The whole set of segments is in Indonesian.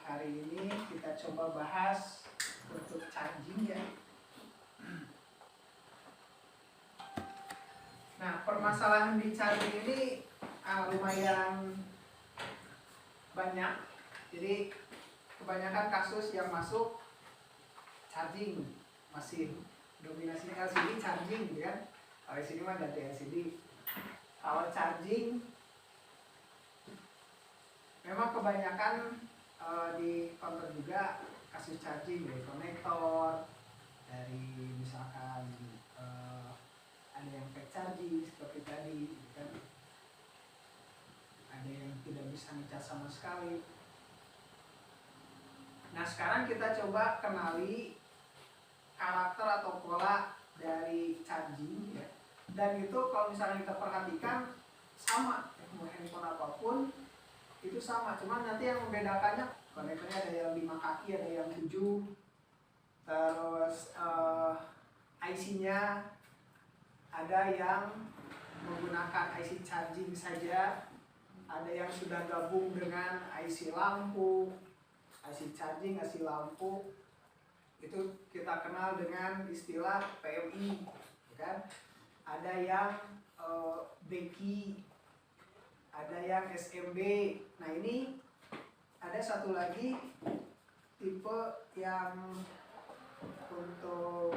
hari ini kita coba bahas untuk charging ya. Nah, permasalahan di charging ini lumayan banyak. Jadi kebanyakan kasus yang masuk charging mesin, dominasinya LCD charging gitu kan. Kalau di sini mah ganti LCD. Kalau charging memang kebanyakan di counter juga kasus charging dari konektor, dari misalkan ada yang fake charging seperti tadi, kan? Ada yang tidak bisa ngecas sama sekali. Nah, sekarang kita coba kenali karakter atau pola dari charging ya. Dan itu kalau misalnya kita perhatikan sama, mau handphone apapun itu sama, cuman nanti yang membedakannya konektornya ada yang 5 kaki, ada yang 7, terus IC-nya ada yang menggunakan IC charging saja, ada yang sudah gabung dengan IC lampu, IC charging, IC lampu. Itu kita kenal dengan istilah PMI, kan? Ada yang BECI, ada yang SMB. Nah, ini ada satu lagi tipe yang untuk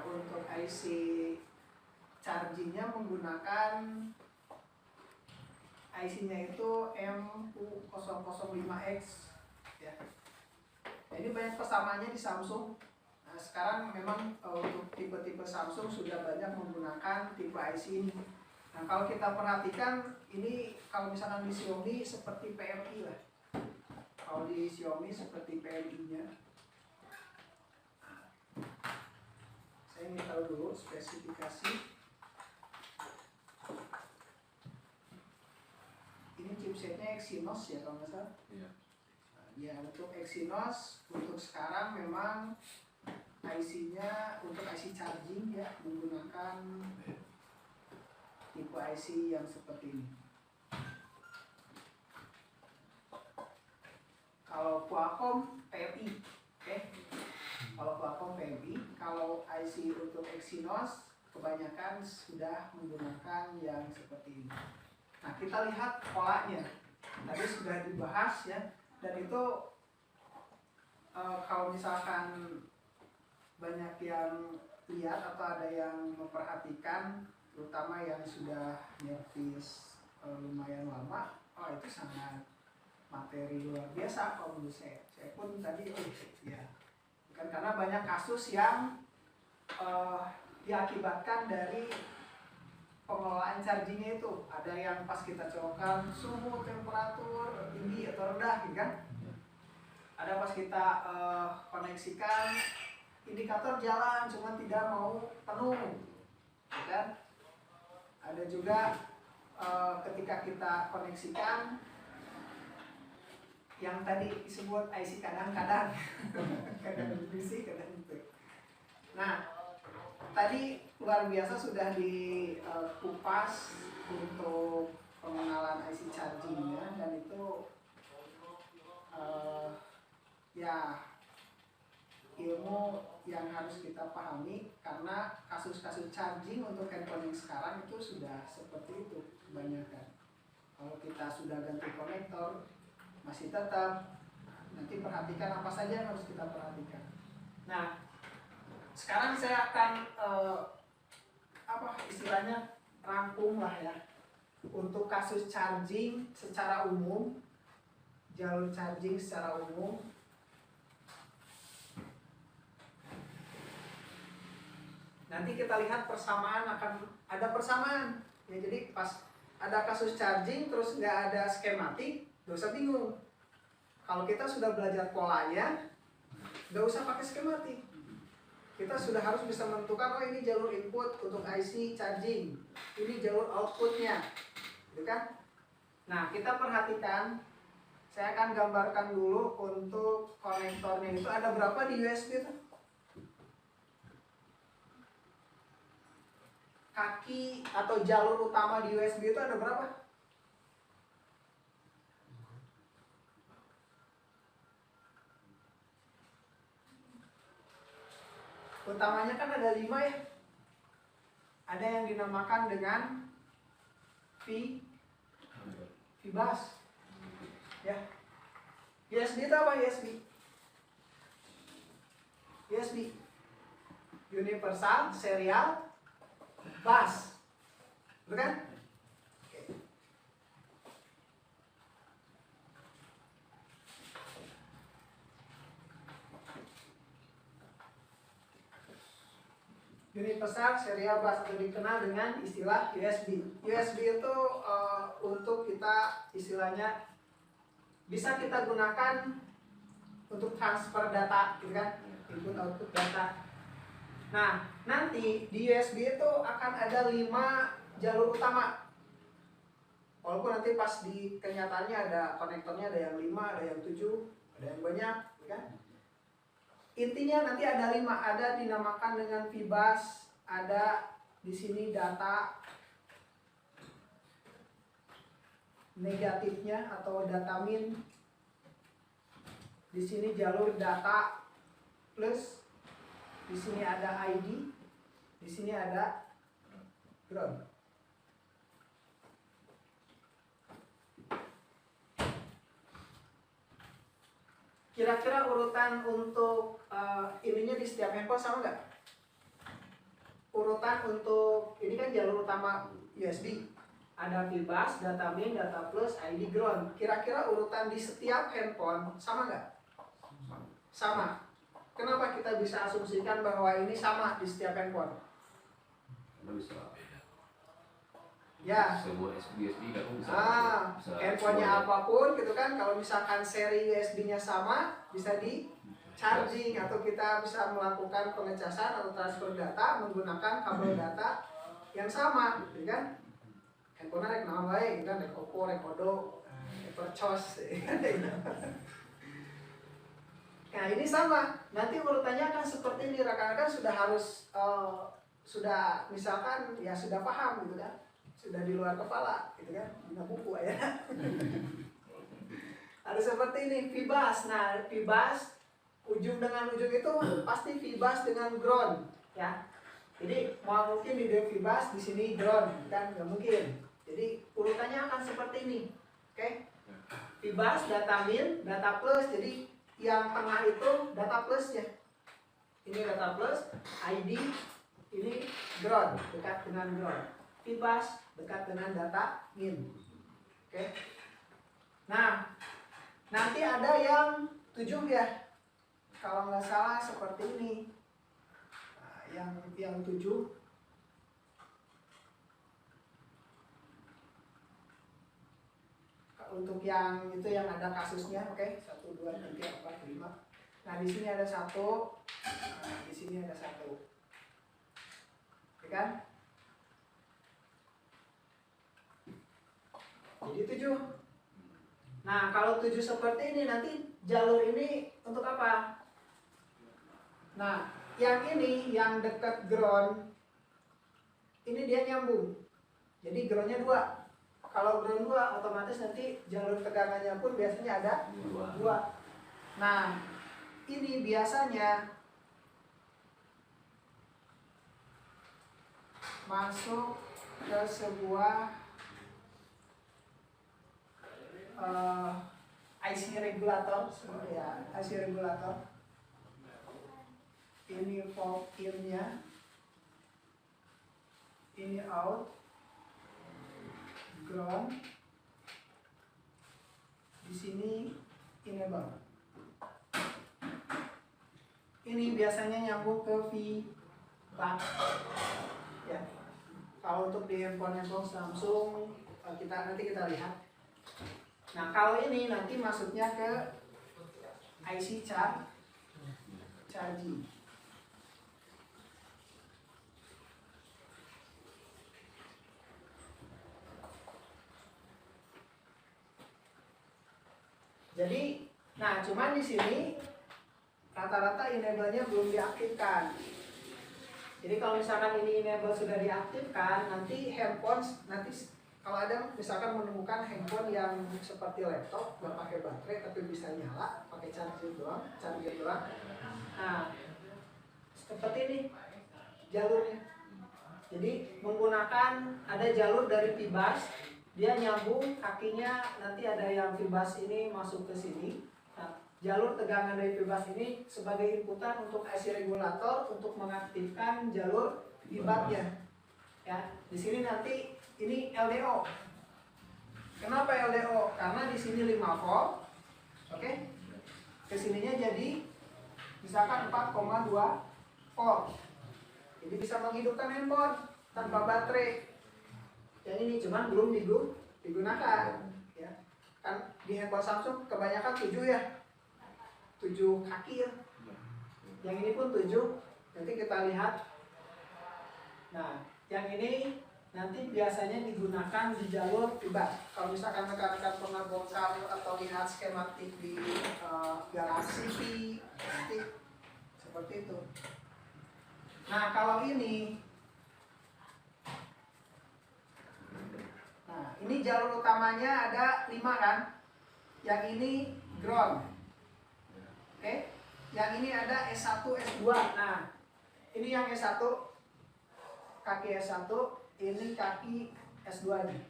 untuk IC chargingnya menggunakan IC-nya itu MU005X ya. Ini banyak persamaannya di Samsung. Nah, sekarang memang untuk tipe-tipe Samsung sudah banyak menggunakan tipe IC ini. Nah, kalau kita perhatikan ini, kalau misalkan di Xiaomi seperti PMI lah. Kalau di Xiaomi seperti PMI-nya. Saya ingin tahu dulu spesifikasi. Ini chipsetnya Exynos ya kalau nggak salah. Iya. Ya, untuk Exynos untuk sekarang memang IC-nya untuk IC charging ya menggunakan tipe IC yang seperti ini. Kalau Qualcomm PMI, oke? Kalau Qualcomm PMI, kalau IC untuk Exynos kebanyakan sudah menggunakan yang seperti ini. Nah, kita lihat polanya. Tadi sudah dibahas ya. Dan itu kalau misalkan banyak yang lihat atau ada yang memperhatikan, terutama yang sudah nyervis lumayan lama, itu sangat materi luar biasa kalau menurut saya. Saya pun tadi ya, bukan karena banyak kasus yang diakibatkan dari pengelolaan chargingnya itu. Ada yang pas kita colokan suhu temperatur tinggi atau rendah gitu kan. Ada pas kita koneksikan indikator jalan cuma tidak mau penuh gitu kan. Ada juga ketika kita koneksikan yang tadi disebut IC kadang-kadang kadang busy, kadang itu. Nah, tadi luar biasa sudah dikupas untuk pengenalan IC chargingnya, dan itu ya ilmu yang harus kita pahami, karena kasus-kasus charging untuk handphone yang sekarang itu sudah seperti itu kebanyakan. Kalau kita sudah ganti konektor masih tetap, nanti perhatikan apa saja yang harus kita perhatikan. Nah, sekarang saya akan istilahnya rangkum lah ya untuk kasus charging secara umum, jalur charging secara umum. Nanti kita lihat persamaan, akan ada persamaan ya. Jadi pas ada kasus charging terus nggak ada skematik, nggak usah bingung. Kalau kita sudah belajar polanya, nggak usah pakai skematik. Kita sudah harus bisa menentukan, oh ini jalur input untuk IC charging, ini jalur outputnya, gitu kan? Nah, kita perhatikan, saya akan gambarkan dulu untuk konektornya itu ada berapa di USB itu? kaki atau jalur utama di USB itu ada berapa? Utamanya kan ada 5 ya. Ada yang dinamakan dengan VBus. Ya. USB itu apa USB? USB Universal Serial Bus. Betul kan? Universal Serial Bus atau dikenal dengan istilah USB. USB itu untuk kita istilahnya bisa kita gunakan untuk transfer data, gitu kan? Input output data. Nah, nanti di USB itu akan ada 5 jalur utama. Walaupun nanti pas di kenyataannya ada konektornya, ada yang 5, ada yang 7, ada yang banyak, gitu kan? Intinya nanti ada 5, ada dinamakan dengan VBus, ada di sini data negatifnya atau data min. Di sini jalur data plus, di sini ada ID, di sini ada ground. Kira-kira urutan untuk ininya di setiap handphone sama nggak? Urutan untuk ini kan jalur utama USB. Ada VBus, data min, data plus, ID, ground. Kira-kira urutan di setiap handphone sama nggak? Sama. Kenapa kita bisa asumsikan bahwa ini sama di setiap handphone? Bisa. Ya. Semua USB kan bisa. Handphonenya apapun gitu kan, kalau misalkan seri USB-nya sama, bisa di charging atau kita bisa melakukan pengecasan atau transfer data menggunakan kabel data yang sama, gitu kan? Handphone rek naon wae, gitu kan, rek Oppo, rek Odo, Everchoss, Nah ini sama, nanti urutannya akan seperti ini, rekan-rekan sudah harus sudah misalkan ya sudah paham gitu kan, sudah di luar kepala gitu kan, bina buku ya. Harus seperti ini, VBus. Nah VBus ujung dengan ujung itu pasti VBus dengan ground ya. Jadi mau mungkin di VBus di sini ground kan nggak mungkin. Jadi urutannya akan seperti ini, oke? VBus data min, data plus, jadi yang tengah itu data plus ya. Ini data plus, ID, ini ground, dekat dengan ground. VBus dekat dengan data min. Oke. Nah, nanti ada yang 7 ya. Kalau nggak salah seperti ini. Nah, yang 7 untuk yang itu yang ada kasusnya, oke? 1, 2, 3, 4, 5. Nah di sini ada 1, nah, di sini ada 1, oke kan? Jadi 7. Nah kalau 7 seperti ini nanti jalur ini untuk apa? Nah yang ini yang dekat ground ini dia nyambung. Jadi groundnya 2. Kalau ground 2 otomatis nanti jalur tegangannya pun biasanya ada 2. Nah, ini biasanya masuk ke sebuah IC regulator ya, IC regulator. Ini port in-nya, ini out, ground, di sini enable. Ini biasanya nyambung ke VBus ya. Kalau untuk di handphone Samsung nanti kita lihat. Nah kalau ini nanti masuknya ke IC charging. Jadi, nah cuman di sini rata-rata enable-nya belum diaktifkan. Jadi kalau misalkan ini enable sudah diaktifkan, nanti handphone nanti kalau ada misalkan menemukan handphone yang seperti laptop nggak pakai baterai tapi bisa nyala pakai charger doang. Nah, seperti ini jalurnya. Jadi menggunakan ada jalur dari fibas, dia nyambung kakinya, nanti ada yang fibas ini masuk ke sini. Nah, jalur tegangan dari fibas ini sebagai inputan untuk IC regulator untuk mengaktifkan jalur ibatnya. Ya, di sini nanti ini LDO. Kenapa LDO? Karena di sini 5 volt. Oke. Kesininya jadi misalkan 4,2 volt. Jadi bisa menghidupkan handphone tanpa baterai. Yang ini cuman belum digunakan. Ya. Kan di handphone Samsung kebanyakan 7 ya. 7 kaki ya. Yang ini pun 7. Nanti kita lihat. Nah, yang ini nanti biasanya digunakan di jalur fibas. Kalau misalkan rekan-rekan pernah bongkar atau lihat skematik di Galaxy nanti seperti itu. Nah, kalau ini jalur utamanya ada 5 kan? Yang ini ground. Oke? Yang ini ada S1, S2. Nah, ini yang S1 kaki S1, ini kaki S2 nih.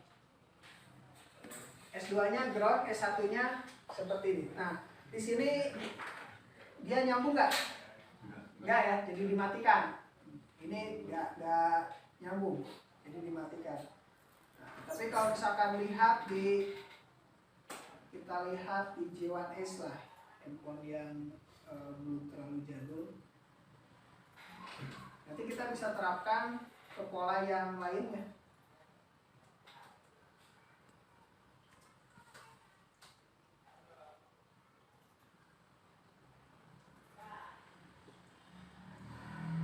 S2-nya ground, S1-nya seperti ini. Nah, di sini dia nyambung nggak? Nggak ya, jadi dimatikan. Ini nggak nyambung, jadi dimatikan. Nah, tapi kalau misalkan kita lihat di J1S lah, handphone yang belum terlalu jadul. Nanti kita bisa terapkan ke pola yang lainnya.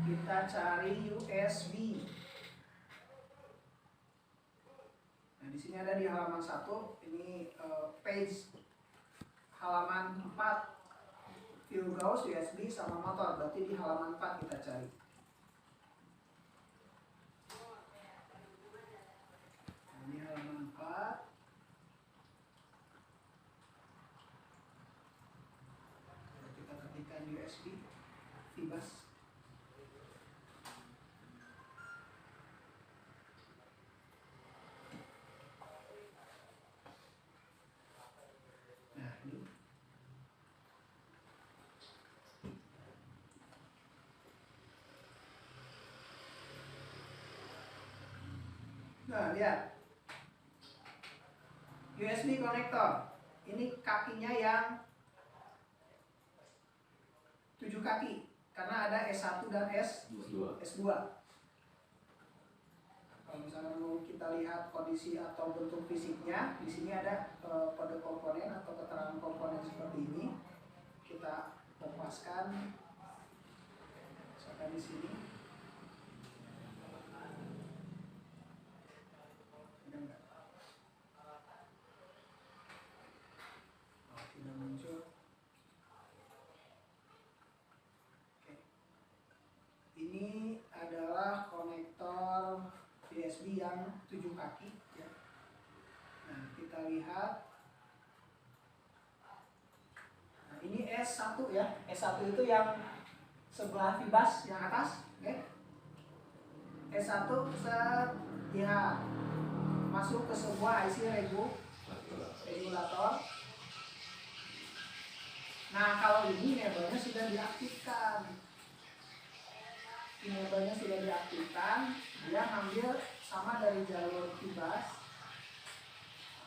Kita cari USB. Nah, di sini ada di halaman 1, ini page halaman 4. Fuel gauge, USB sama motor, berarti di halaman 4 kita cari. Nah, ini halaman 4. Kita ketikkan USB, fibas. Nah, lihat USB konektor. Ini kakinya yang 7 kaki karena ada S1 dan S2. Kalau misalnya mau kita lihat kondisi atau bentuk fisiknya, di sini ada kode komponen atau keterangan komponen seperti ini. Kita lepaskan. Misalkan di sini. Ini adalah konektor USB yang 7 kaki ya. Nah, kita lihat. Nah, ini S1 ya. S1 itu yang sebelah fibas yang atas, oke. S1 ya masuk ke sebuah IC regulator. Nah, kalau ini enable-nya sudah diaktifkan. Enable-nya sudah diaktifkan, dia ambil sama dari jalur fibas.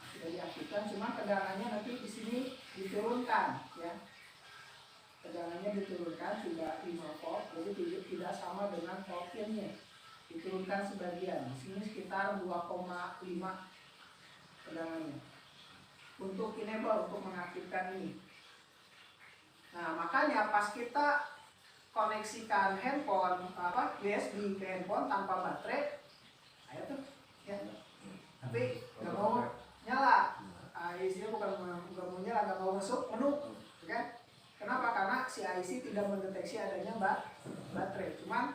Sudah diaktifkan, cuma tegangannya nanti di sini diturunkan ya. Tegangannya diturunkan sudah 5 volt, jadi tidak sama dengan volt pin-nya. Diturunkan sebagian. Di sini sekitar 2,5 tegangannya. Untuk enable, untuk mengaktifkan ini. Nah, makanya pas kita koneksikan handphone USB ke handphone tanpa baterai, ayo tuh ya. Tapi nggak mau nyala. IC-nya bukan nggak mau nyala, nggak mau masuk menu, oke? Kenapa? Karena si IC tidak mendeteksi adanya baterai. Cuman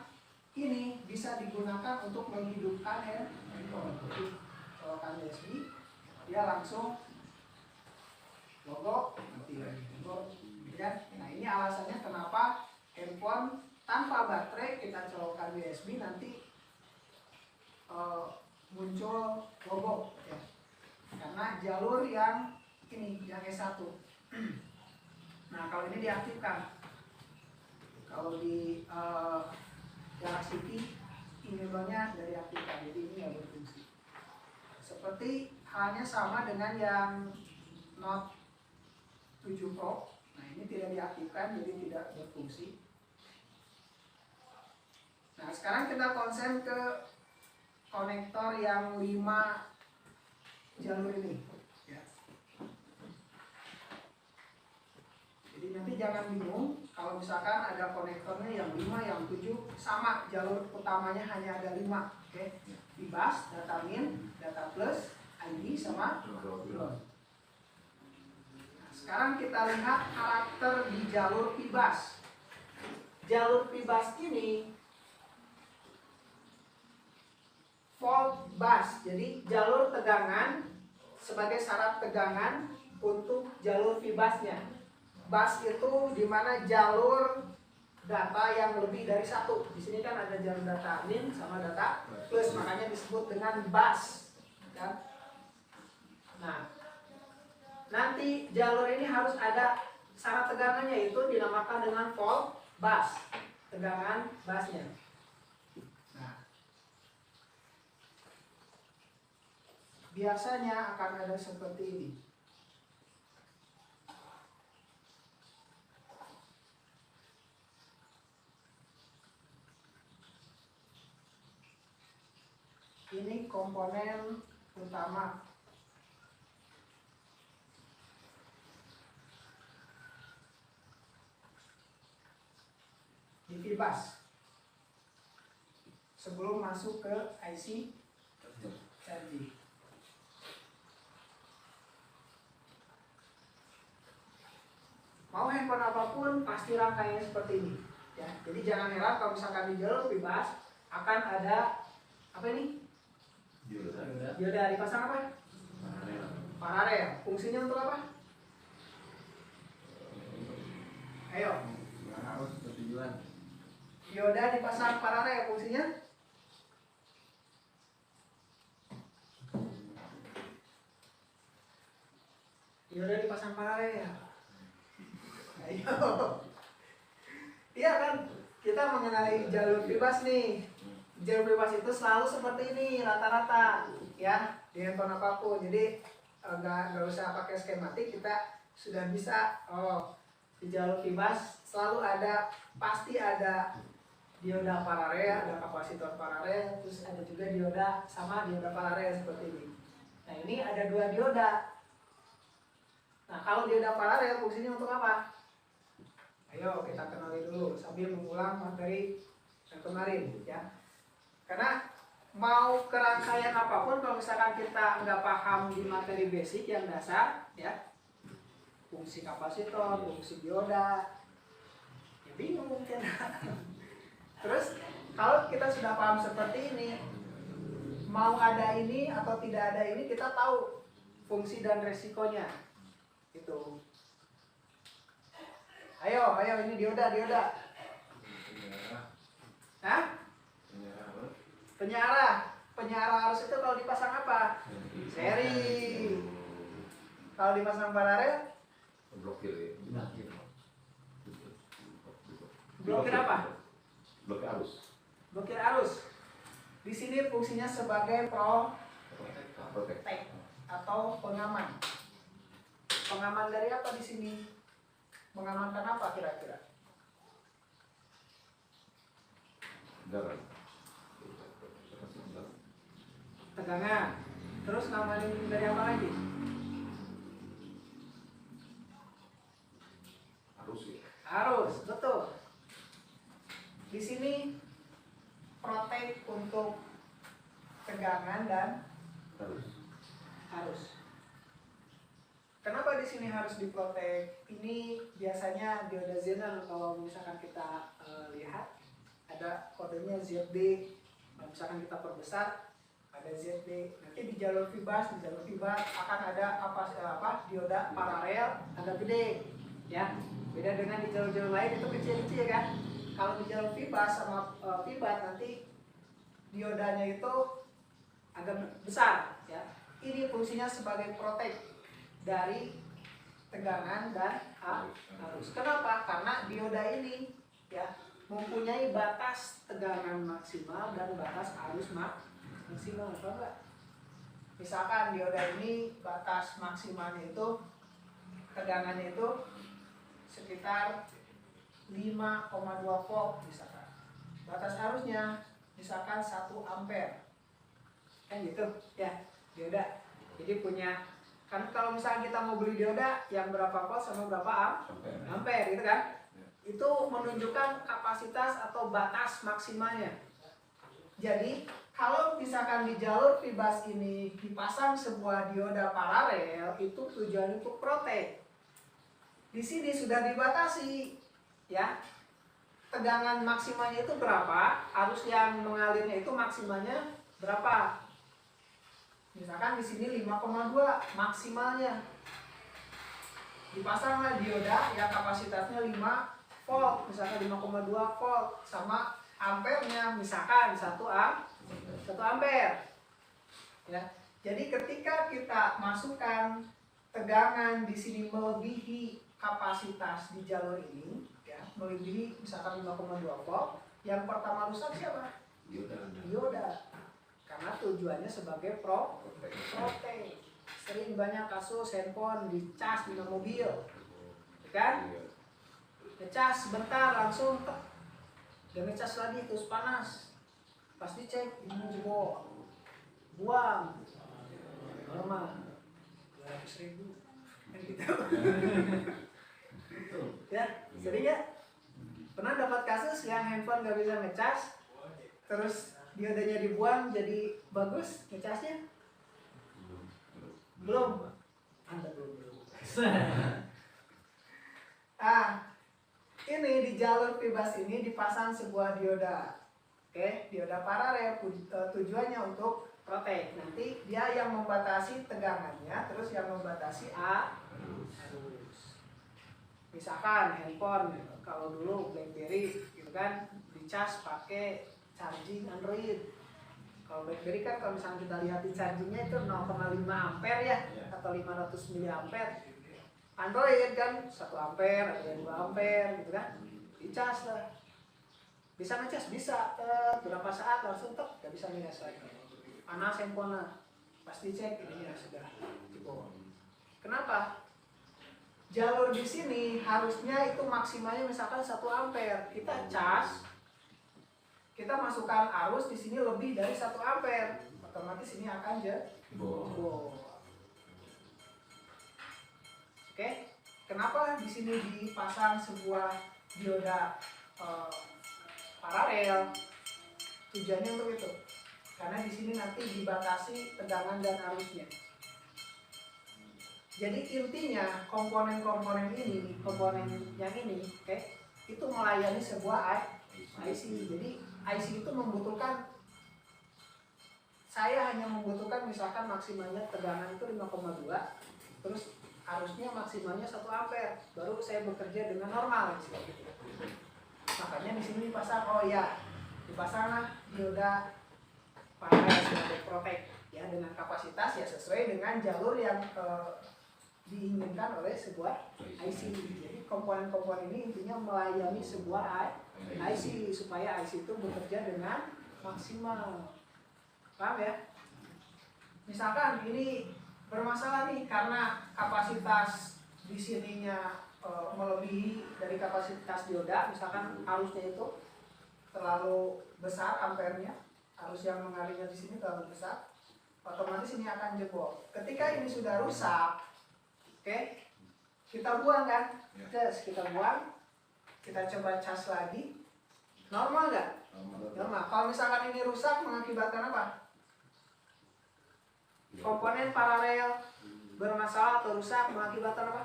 ini bisa digunakan untuk menghidupkan ya. Jadi colokan USB, dia langsung logo mati lagi. Ya. Nah ini alasannya kenapa handphone tanpa baterai kita colokan USB nanti muncul logo ya. Karena jalur yang ini yang S1. Nah kalau ini diaktifkan, kalau di Galaxy Key emailnya dari aktifkan, jadi ini nggak berfungsi. Seperti halnya sama dengan yang Note 7 Pro. Nah ini tidak diaktifkan, jadi tidak berfungsi. Nah sekarang kita konsen ke konektor yang 5 jalur ini ya. Jadi nanti jangan bingung kalau misalkan ada konektornya yang 5, yang 7 sama, jalur utamanya hanya ada 5. Oke. Di bus, data min, data plus, ID sama ground. Nah, sekarang kita lihat karakter di jalur P-bus. Jalur P-bus ini fault bus, jadi jalur tegangan sebagai syarat tegangan untuk jalur P-busnya. Bus itu dimana jalur data yang lebih dari satu. Di sini kan ada jalur data min sama data plus, makanya disebut dengan bus. Ya. Nah, nanti jalur ini harus ada syarat tegangannya, itu dinamakan dengan fault bus, tegangan busnya. Nah, biasanya akan ada seperti ini. Ini komponen utama. Di P-bus. Sebelum masuk ke IC charging. Mau handphone apapun pasti rangkaiannya seperti ini. Ya, jadi jangan heran kalau misalkan di jalur P-bus akan ada apa ini? Dioda dipasang apa? Paralel. Fungsinya untuk apa? Ayo. Dioda dipasang paralel, fungsinya? Dioda dipasang paralel. Ayo. Iya kan? Kita mengenai jalur P-bus nih. Jalur P-bus itu selalu seperti ini rata-rata ya, di handphone apapun. Jadi nggak usah pakai skematik, kita sudah bisa. Di jalur P-bus selalu ada, pasti ada dioda paralel, ada kapasitor paralel, terus ada juga dioda sama dioda paralel seperti ini. Nah ini ada 2 dioda. Nah kalau dioda paralel fungsinya untuk apa? Ayo kita kenali dulu sambil mengulang materi yang kemarin ya. Karena mau kerangkaian apapun, kalau misalkan kita nggak paham di materi basic yang dasar ya, fungsi kapasitor, fungsi dioda, ya bingung mungkin. Terus kalau kita sudah paham seperti ini, mau ada ini atau tidak ada ini, kita tahu fungsi dan resikonya. Itu. Ayo ini dioda. Hah? Penyara arus itu kalau dipasang apa? Seri. Kalau dipasang paralel? Blokir. Blokir apa? Blokir arus. Blokir arus. Di sini fungsinya sebagai protek atau pengaman. Pengaman dari apa di sini? Mengamankan apa kira-kira? Tegangan. Terus ngamanin dari apa lagi? Arus, betul. Di sini protek untuk tegangan dan arus. Kenapa di sini harus diprotek? Ini biasanya dioda Zener kalau misalkan kita lihat ada kodenya ZB. Nah, misalkan kita perbesar ada ZB. Nanti di jalur fibas akan ada dioda paralel agak gede, ya. Beda dengan di jalur-jalur lain itu kecil-kecil kan. Kalau di jalur fibas sama fibat nanti diodanya itu agak besar, ya. Ini fungsinya sebagai protek dari tegangan dan arus. Kenapa? Karena dioda ini, ya, mempunyai batas tegangan maksimal dan batas arus maksimal. Apa enggak? Misalkan dioda ini batas maksimalnya itu tegangannya itu sekitar 5,2 volt misalkan. Batas arusnya misalkan 1 ampere. Kan gitu, ya, dioda. Jadi punya, kan kalau misalnya kita mau beli dioda yang berapa volt sama berapa ampere gitu kan. Itu menunjukkan kapasitas atau batas maksimalnya. Jadi kalau misalkan di jalur fibas ini dipasang sebuah dioda paralel, itu tujuannya untuk protek. Di sini sudah dibatasi, ya. Tegangan maksimalnya itu berapa? Arus yang mengalirnya itu maksimalnya berapa? Misalkan di sini 5,2 maksimalnya. Dipasanglah dioda yang kapasitasnya 5 volt, misalkan 5,2 volt sama ampernya misalkan 1 ampere. Ya. Jadi ketika kita masukkan tegangan di sini melebihi kapasitas di jalur ini, ya, melebihi misalkan 5,2 volt, yang pertama rusak siapa? Dioda. Karena tujuannya sebagai protek. Sering banyak kasus handphone dicas di mobil, kan? Ngecas sebentar langsung dan ngecas lagi terus panas. Pas dicek ini jebol, buang, lama 200.000 kan gitu. Ya, sering ya. Pernah dapat kasus yang handphone nggak bisa ngecas, terus diodanya dibuang jadi bagus ngecasnya? Belum. Anda belum. Ini di jalur fibas ini dipasang sebuah dioda. Oke, dioda paralel tujuannya untuk protek. Nanti dia yang membatasi tegangannya, terus yang membatasi arus. Misalkan handphone, kalau dulu BlackBerry gitu kan, dicas pakai charging Android. Kalau BlackBerry kan kalau misalnya kita lihat di chargingnya itu 0,5 ampere ya, atau 500 miliampere. Android kan 1 ampere atau 2 ampere gitu kan, dicas lah. Bisa ngecas? Bisa. Berapa saat langsung gak bisa ngecas lagi. Panas handphone lah. Pas dicek ini ya sudah jebol. Kenapa? Jalur di sini harusnya itu maksimalnya misalkan 1 ampere. Kita cas, kita masukkan arus di sini lebih dari 1 ampere, otomatis ini akan jebol. Oke, kenapa di sini dipasang sebuah dioda paralel? Tujuannya untuk itu. Karena di sini nanti dibatasi tegangan dan arusnya. Jadi intinya komponen-komponen ini, komponen yang ini, oke, itu melayani sebuah IC. Jadi IC itu membutuhkan, saya hanya membutuhkan misalkan maksimalnya tegangan itu 5,2, terus arusnya maksimalnya 1 ampere, baru saya bekerja dengan normal. Makanya di sini dipasang, dipasanglah dioda paralel sebagai protek, ya, dengan kapasitas ya sesuai dengan jalur yang diinginkan oleh sebuah IC. Jadi komponen-komponen ini intinya melayani sebuah IC supaya IC itu bekerja dengan maksimal. Paham ya? Misalkan ini bermasalah nih karena kapasitas di sininya melebihi dari kapasitas dioda, misalkan arusnya itu terlalu besar ampernya, arus yang mengalirnya di sini terlalu besar, otomatis ini akan jebol. Ketika ini sudah rusak, oke, kita buang kan? Terus kita buang, kita coba cas lagi, normal nggak? Normal. Kalau misalkan ini rusak mengakibatkan apa? Komponen paralel bermasalah atau rusak mengakibatkan apa?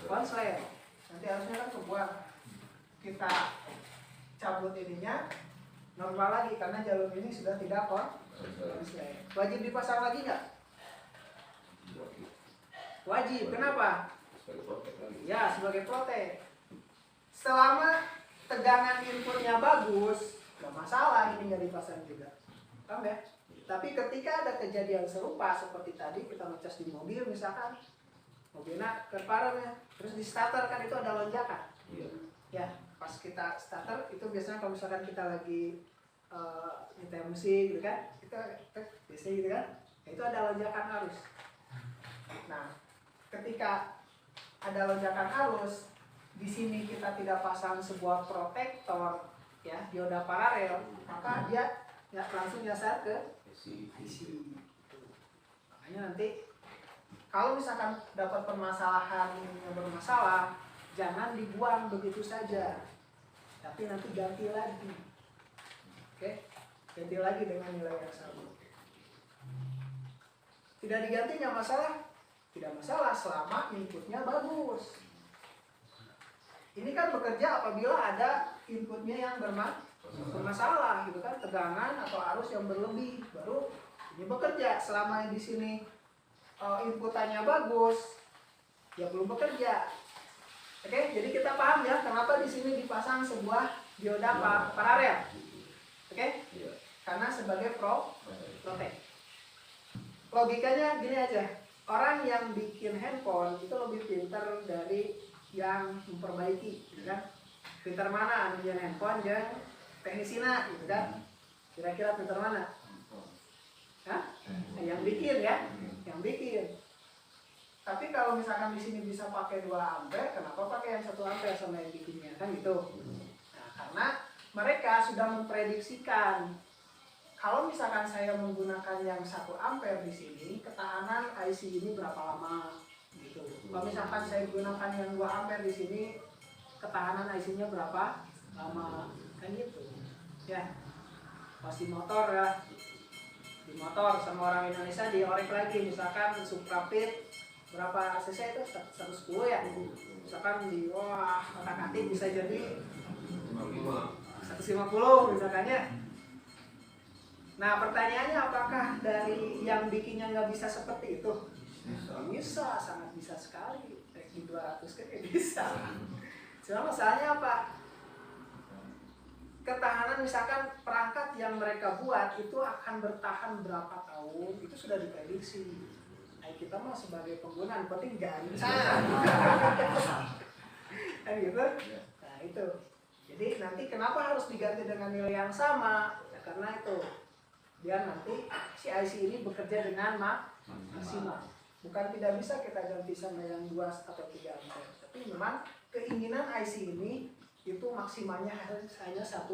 Konslet. Nanti harusnya kan kebuang. Kita cabut ininya, normal lagi karena jalur ini sudah tidak konslet. Wajib dipasang lagi nggak? Wajib. Kenapa? Sebagai protek lagi. Ya, sebagai protek. Selama tegangan inputnya bagus, nggak masalah ini nggak dipasang juga. Paham ya? Tapi ketika ada kejadian serupa seperti tadi kita ngecas di mobil misalkan, mobilnya keparalnya, terus di starter kan itu ada lonjakan. Iya. Ya, pas kita starter itu biasanya kalau misalkan kita lagi nyetel musik gitu kan, kita biasanya gitu kan, itu ada lonjakan arus. Nah, ketika ada lonjakan arus, di sini kita tidak pasang sebuah protektor ya dioda paralel, maka dia nggak langsung nyasar ke IC. Makanya nanti kalau misalkan dapat permasalahan yang bermasalah, jangan dibuang begitu saja, tapi nanti ganti lagi. Oke, ganti lagi dengan nilai yang sama. Tidak diganti nggak masalah, tidak masalah selama inputnya bagus. Ini kan bekerja apabila ada inputnya yang bermasalah gitu kan, tegangan atau arus yang berlebih, baru ini bekerja. Selama di sini inputannya bagus, ya belum bekerja. Oke, jadi kita paham ya kenapa di sini dipasang sebuah dioda paralel. Oke, karena sebagai protek. Logikanya gini aja, orang yang bikin handphone itu lebih pintar dari yang memperbaiki, gitu kan? Pintar mana anu yang handphone yang teknisina, gitu kan? Kira-kira pintar mana? Hah? Yang bikin ya, yang bikin. Tapi kalau misalkan di sini bisa pakai 2 ampere, kenapa pakai yang 1 ampere sama yang bikinnya, kan gitu? Nah, karena mereka sudah memprediksikan kalau misalkan saya menggunakan yang 1 ampere di sini, ketahanan IC ini berapa lama, gitu. Kalau misalkan saya gunakan yang 2 ampere di sini, ketahanan IC-nya berapa lama, kan gitu. Ya, pasti motor ya. Di motor sama orang Indonesia diorek lagi, misalkan Suprapit berapa cc itu 110 ya, misalkan di otak-atik bisa jadi 150 misalkannya. Nah pertanyaannya, apakah dari yang bikinnya nggak bisa seperti itu? Bisa, sangat bisa sekali. Di 200 kan bisa. Cuma masalahnya apa? Ketahanan misalkan perangkat yang mereka buat itu akan bertahan berapa tahun, itu sudah diprediksi. Nah, kita mah sebagai pengguna yang penting gancang. Kan gitu? Nah itu. Jadi nanti kenapa harus diganti dengan nilai yang sama? Ya, karena itu biar nanti si IC ini bekerja dengan maksimal. Bukan tidak bisa kita ganti sama yang 2 atau 3 ampere, tapi memang keinginan IC ini itu maksimalnya hanya 1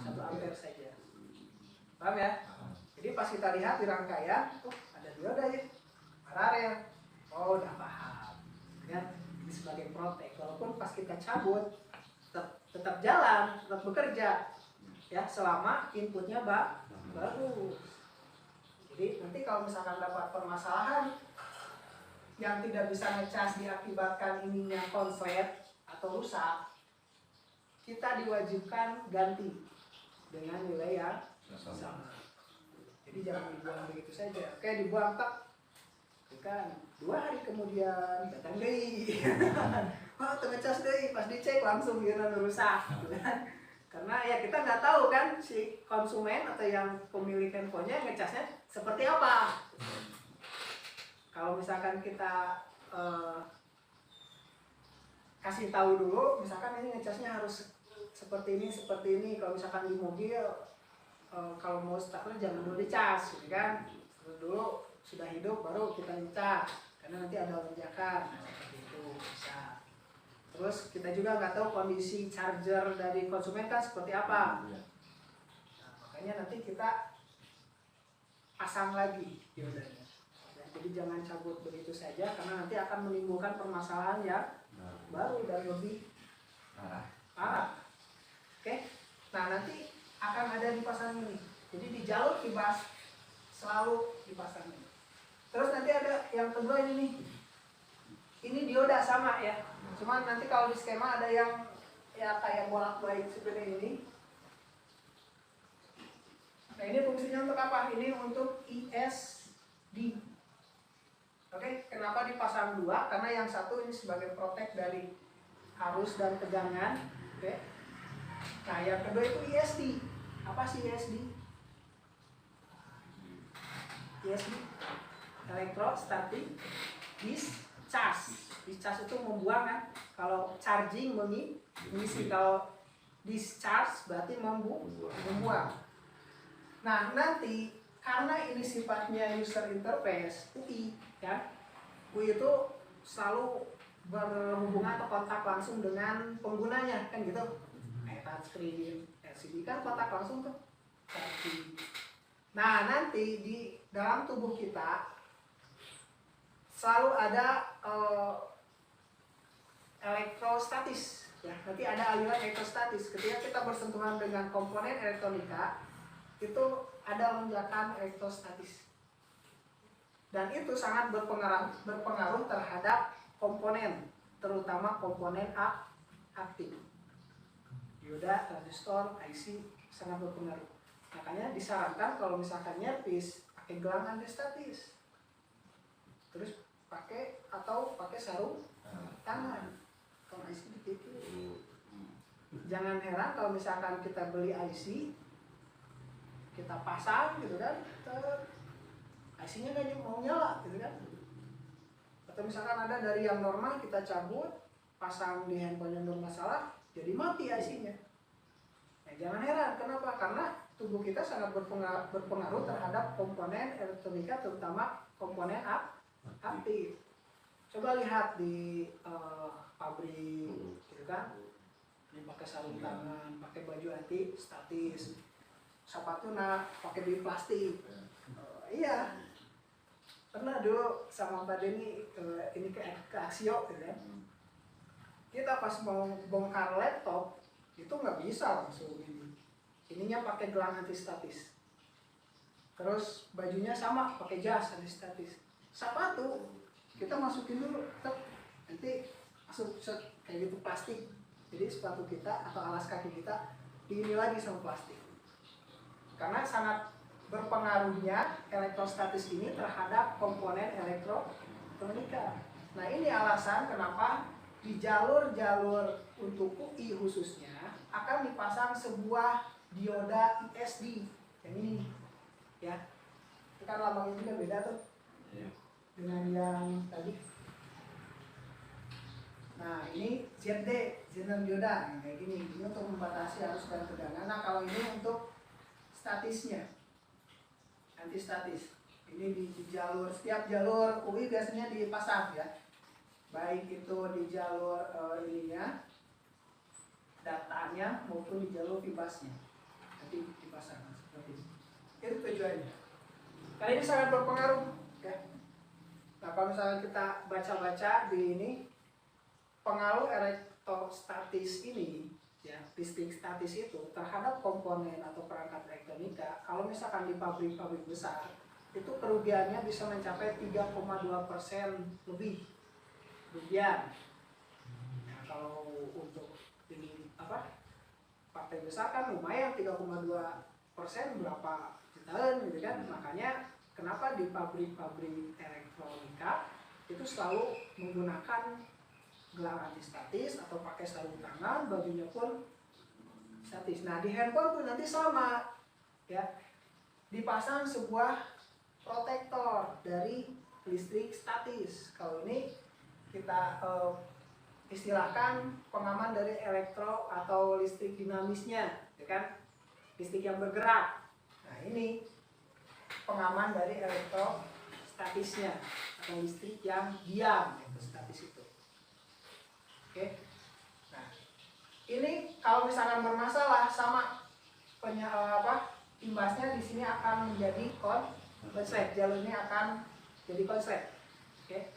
ampere saja. Paham ya? Jadi pas kita lihat di rangkaian, ada dioda ya, paralel. Oh udah paham. Ya, ini sebagai protek. Walaupun pas kita cabut tetap jalan, tetap bekerja. Ya, selama inputnya bagus. Jadi nanti kalau misalkan dapat permasalahan yang tidak bisa ngecas diakibatkan ininya konslet atau rusak, kita diwajibkan ganti dengan nilai yang sama. Jadi jangan dibuang begitu saja. Oke, dibuang tak, kan 2 hari kemudian datang deh. Wah, ngecas deh, pas dicek langsung dia rusak. Karena ya kita nggak tahu kan si konsumen atau yang pemilik handphonenya ngecasnya seperti apa. Kalau misalkan kita kasih tahu dulu, misalkan ini ngecasnya harus seperti ini. Kalau misalkan di mobil, kalau mau starter jangan dulu dicas, gitu kan? Terus dulu sudah hidup baru kita ngecas, karena nanti ada lonjakan. Nah, seperti itu bisa. Terus kita juga nggak tahu kondisi charger dari konsumen kan seperti apa. Nah, makanya nanti kita pasang lagi diodanya. Jadi jangan cabut begitu saja karena nanti akan menimbulkan permasalahan yang baru dan lebih parah. Oke? Nah nanti akan ada dipasang ini. Jadi di jalur kibas selalu dipasang ini. Terus nanti ada yang kedua ini nih. Ini dioda sama ya. Cuman nanti kalau di skema ada yang ya kayak bolak-balik seperti ini. Nah ini fungsinya untuk apa? Ini untuk ISD. Oke, kenapa dipasang dua? Karena yang satu ini sebagai protek dari arus dan tegangan. Oke. Nah yang kedua itu ISD. Apa sih ISD? ISD Electrostatic Discharge. Discharge itu membuang kan? Kalau charging mengisi, kalau discharge berarti membuang. Nah nanti karena ini sifatnya user interface UI, ya, UI itu selalu berhubungan atau kontak langsung dengan penggunanya, kan gitu. Kayak touchscreen, LCD kan kontak langsung tuh. Nah nanti di dalam tubuh kita selalu ada elektrostatis, ya. Nanti ada aliran elektrostatis. Ketika kita bersentuhan dengan komponen elektronika, itu ada lonjakan elektrostatis. Dan itu sangat berpengaruh terhadap komponen, terutama komponen aktif. Dioda, transistor, IC sangat berpengaruh. Makanya disarankan kalau misalkan nyervis pakai gelang antistatis. Terus pakai sarung tangan. Kalau IC dipikir. Jangan heran kalau misalkan kita beli IC, kita pasang gitu kan, IC-nya nggak mau nyala gitu kan. Atau misalkan ada dari yang normal kita cabut, pasang di handphone yang bermasalah, jadi mati IC-nya. Nah, jangan heran, kenapa? Karena tubuh kita sangat berpengaruh terhadap komponen elektronika, terutama komponen aktif. Coba lihat di pabrik gitu kan, ini pakai sarung tangan, pakai baju anti statis, sepatu pakai di plastik. Iya, pernah dulu sama Pak Denny ini ke Axio gitu kan. Kita pas mau bongkar laptop itu nggak bisa langsung ininya pakai gelang antistatis. Terus bajunya sama pakai jas antistatis. Sepatu kita masukin dulu, nanti masuk kayak gitu plastik. Jadi sepatu kita atau alas kaki kita diini lagi sama plastik. Karena sangat berpengaruhnya elektrostatis ini terhadap komponen elektronika. Nah ini alasan kenapa di jalur-jalur untuk UI khususnya akan dipasang sebuah dioda ISD yang ini, ya. Itu kan lambangnya juga beda tuh dengan yang tadi. Nah ini ZD, zener dioda, nah, kayak gini. Ini untuk membatasi arus dan tegangan. Nah kalau ini untuk statisnya, antistatis. Ini di jalur, setiap jalur UI biasanya dipasang ya. Baik itu di jalur ininya, datanya maupun di jalur fibasnya. Nanti dipasang seperti ini. Itu tujuannya. Karena ini sangat berpengaruh ya. Nah kalau misalnya kita baca-baca di ini, pengaruh elektrostatis ini, ya, listrik statis itu terhadap komponen atau perangkat elektronika, kalau misalkan di pabrik-pabrik besar, itu kerugiannya bisa mencapai 3,2% lebih kerugian. Nah, kalau untuk ini pabrik besar kan lumayan 3,2% berapa jutaan gitu kan. Makanya kenapa di pabrik-pabrik elektronika itu selalu menggunakan gelang antistatis atau pakai sarung tangan, bajunya pun statis. Nah di handphone pun nanti sama, ya, dipasang sebuah protektor dari listrik statis. Kalau ini kita istilahkan pengaman dari elektro atau listrik dinamisnya, ya kan, listrik yang bergerak. Nah ini pengaman dari elektrostatisnya atau listrik yang diam, itu statis itu. Oke. Nah, ini kalau misalkan bermasalah sama imbasnya di sini akan menjadi konslet. Jalur ini akan jadi konslet. Oke.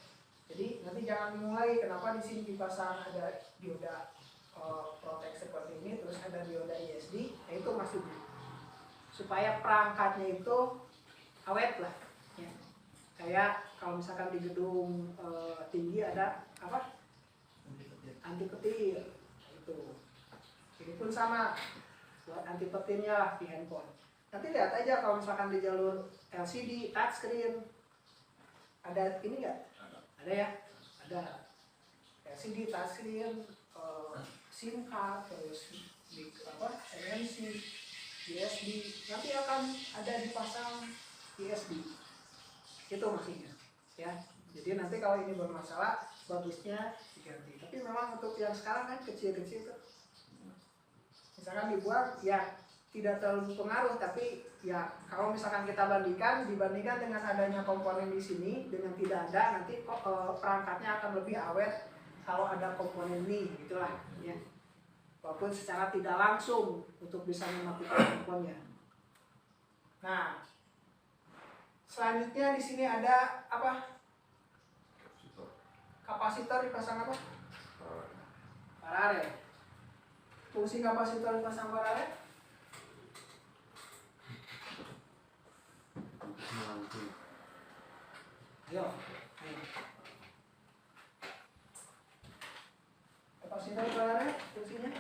Jadi nanti jangan bingung lagi kenapa di sini dipasang ada dioda protek seperti ini, terus ada dioda ISD, itu masuk supaya perangkatnya itu awet lah. Ya. Kayak kalau misalkan di gedung tinggi ada anti petir, itu. Ini pun sama buat anti petirnya lah di handphone. Nanti lihat aja kalau misalkan di jalur LCD, touchscreen, ada ini nggak? Ada ya? Ada LCD, touchscreen, SIM card, terus di MMC, USB, nanti akan ada dipasang USB. Itu maksudnya, ya. Jadi nanti kalau ini bermasalah, bagusnya diganti. Tapi memang untuk yang sekarang kan kecil-kecil tuh, misalkan dibuang, ya tidak terlalu pengaruh. Tapi ya kalau misalkan kita dibandingkan dengan adanya komponen di sini dengan tidak ada, nanti perangkatnya akan lebih awet kalau ada komponen ini, gitulah ya. Walaupun secara tidak langsung untuk bisa mematikan handphonenya. Nah, selanjutnya di sini ada apa? Kapasitor dipasang apa? Paralel. Fungsi kapasitor dipasang paralel? Ayo. Kapasitor paralel fungsinya?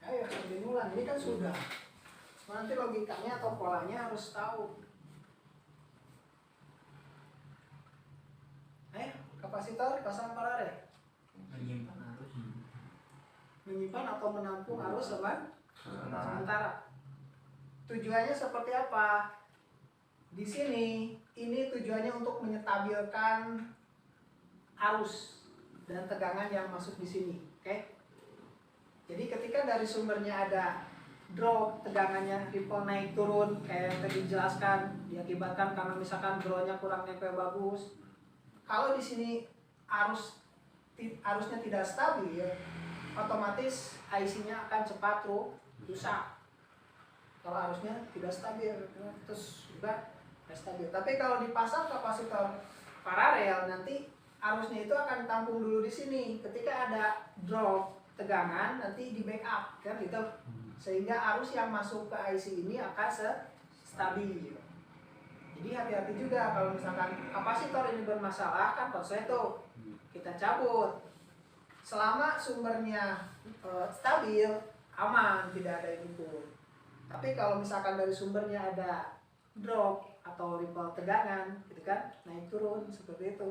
Ayo, diulang. Ini kan sudah. Nanti logikanya atau polanya harus tahu. Ayo, kapasitor pasang paralel. Menyimpan atau menampung arus sementara. Tujuannya seperti apa? Di sini ini tujuannya untuk menyetabilkan arus dan tegangan yang masuk di sini, oke? Jadi ketika dari sumbernya ada drop, tegangannya ripple naik turun kayak yang tadi dijelaskan, diakibatkan karena misalkan drawnya kurang nempel bagus. Kalau di sini arusnya tidak stabil, otomatis IC-nya akan cepat rusak. Kalau arusnya tidak stabil, terus juga tidak stabil. Tapi kalau dipasang kapasitor paralel, nanti arusnya itu akan tampung dulu di sini. Ketika ada drop tegangan, nanti di backup kan gitu. Sehingga arus yang masuk ke IC ini akan stabil. Jadi hati-hati juga kalau misalkan kapasitor ini bermasalah, kan prosesnya itu kita cabut. Selama sumbernya stabil, aman, tidak ada input. Tapi kalau misalkan dari sumbernya ada drop atau ripple tegangan, gitu kan, naik turun seperti itu,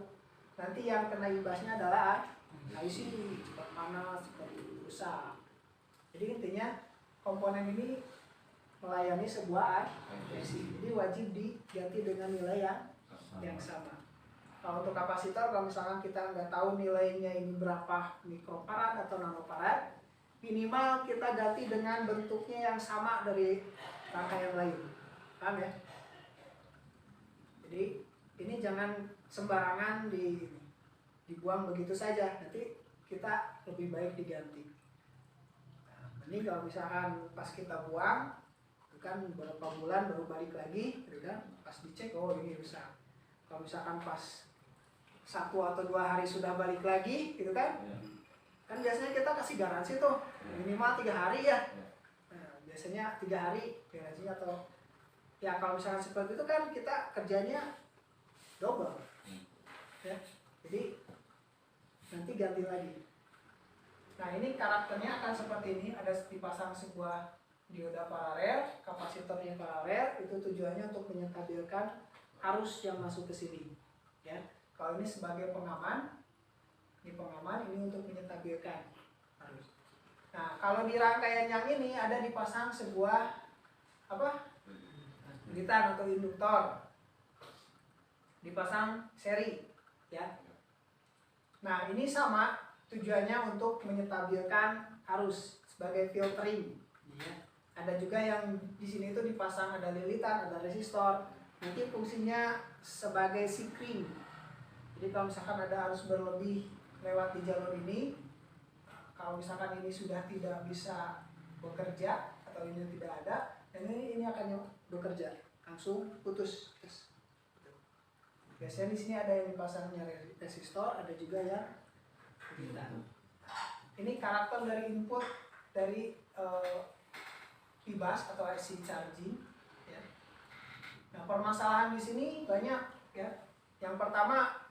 nanti yang kena imbasnya adalah IC, cepat panas, cepat rusak. Jadi intinya komponen ini melayani sebuah IC, jadi wajib diganti dengan nilai yang sama. Kalau untuk kapasitor, kalau misalkan kita nggak tahu nilainya ini berapa mikrofarad atau nanofarad, minimal kita ganti dengan bentuknya yang sama dari rangkaian lain, paham ya? Jadi ini jangan sembarangan dibuang begitu saja, nanti kita lebih baik diganti. Nah, ini kalau misalkan pas kita buang, itu kan beberapa bulan baru balik lagi, gitu kan? Pas dicek, oh ini rusak. Kalau misalkan pas 1 atau 2 hari sudah balik lagi, gitu kan? Kan biasanya kita kasih garansi tuh minimal 3 hari ya. Nah, biasanya 3 hari garansinya, atau ya kalau misalkan seperti itu kan kita kerjanya double ya, jadi nanti ganti lagi. Nah ini karakternya akan seperti ini, ada dipasang sebuah dioda paralel, kapasitornya paralel, itu tujuannya untuk menyetabilkan arus yang masuk ke sini ya. Kalau ini sebagai pengaman, ini pengaman, ini untuk menyetabilkan arus. Nah kalau di rangkaian yang ini ada dipasang sebuah apa, militan atau induktor, dipasang seri ya. Nah ini sama tujuannya untuk menyetabilkan arus sebagai filtering ya. Ada juga yang di sini itu dipasang, ada lilitan, ada resistor, nanti fungsinya sebagai sikring. Jadi kalau misalkan ada arus berlebih lewat di jalur ini, kalau misalkan ini sudah tidak bisa bekerja atau ini tidak ada, dan ini akan bekerja langsung putus. Biasanya di sini ada yang dipasangnya resistor, ada juga yang tidak. Ini karakter dari input dari IBAS atau IC charging. Ya. Nah permasalahan di sini banyak ya. Yang pertama,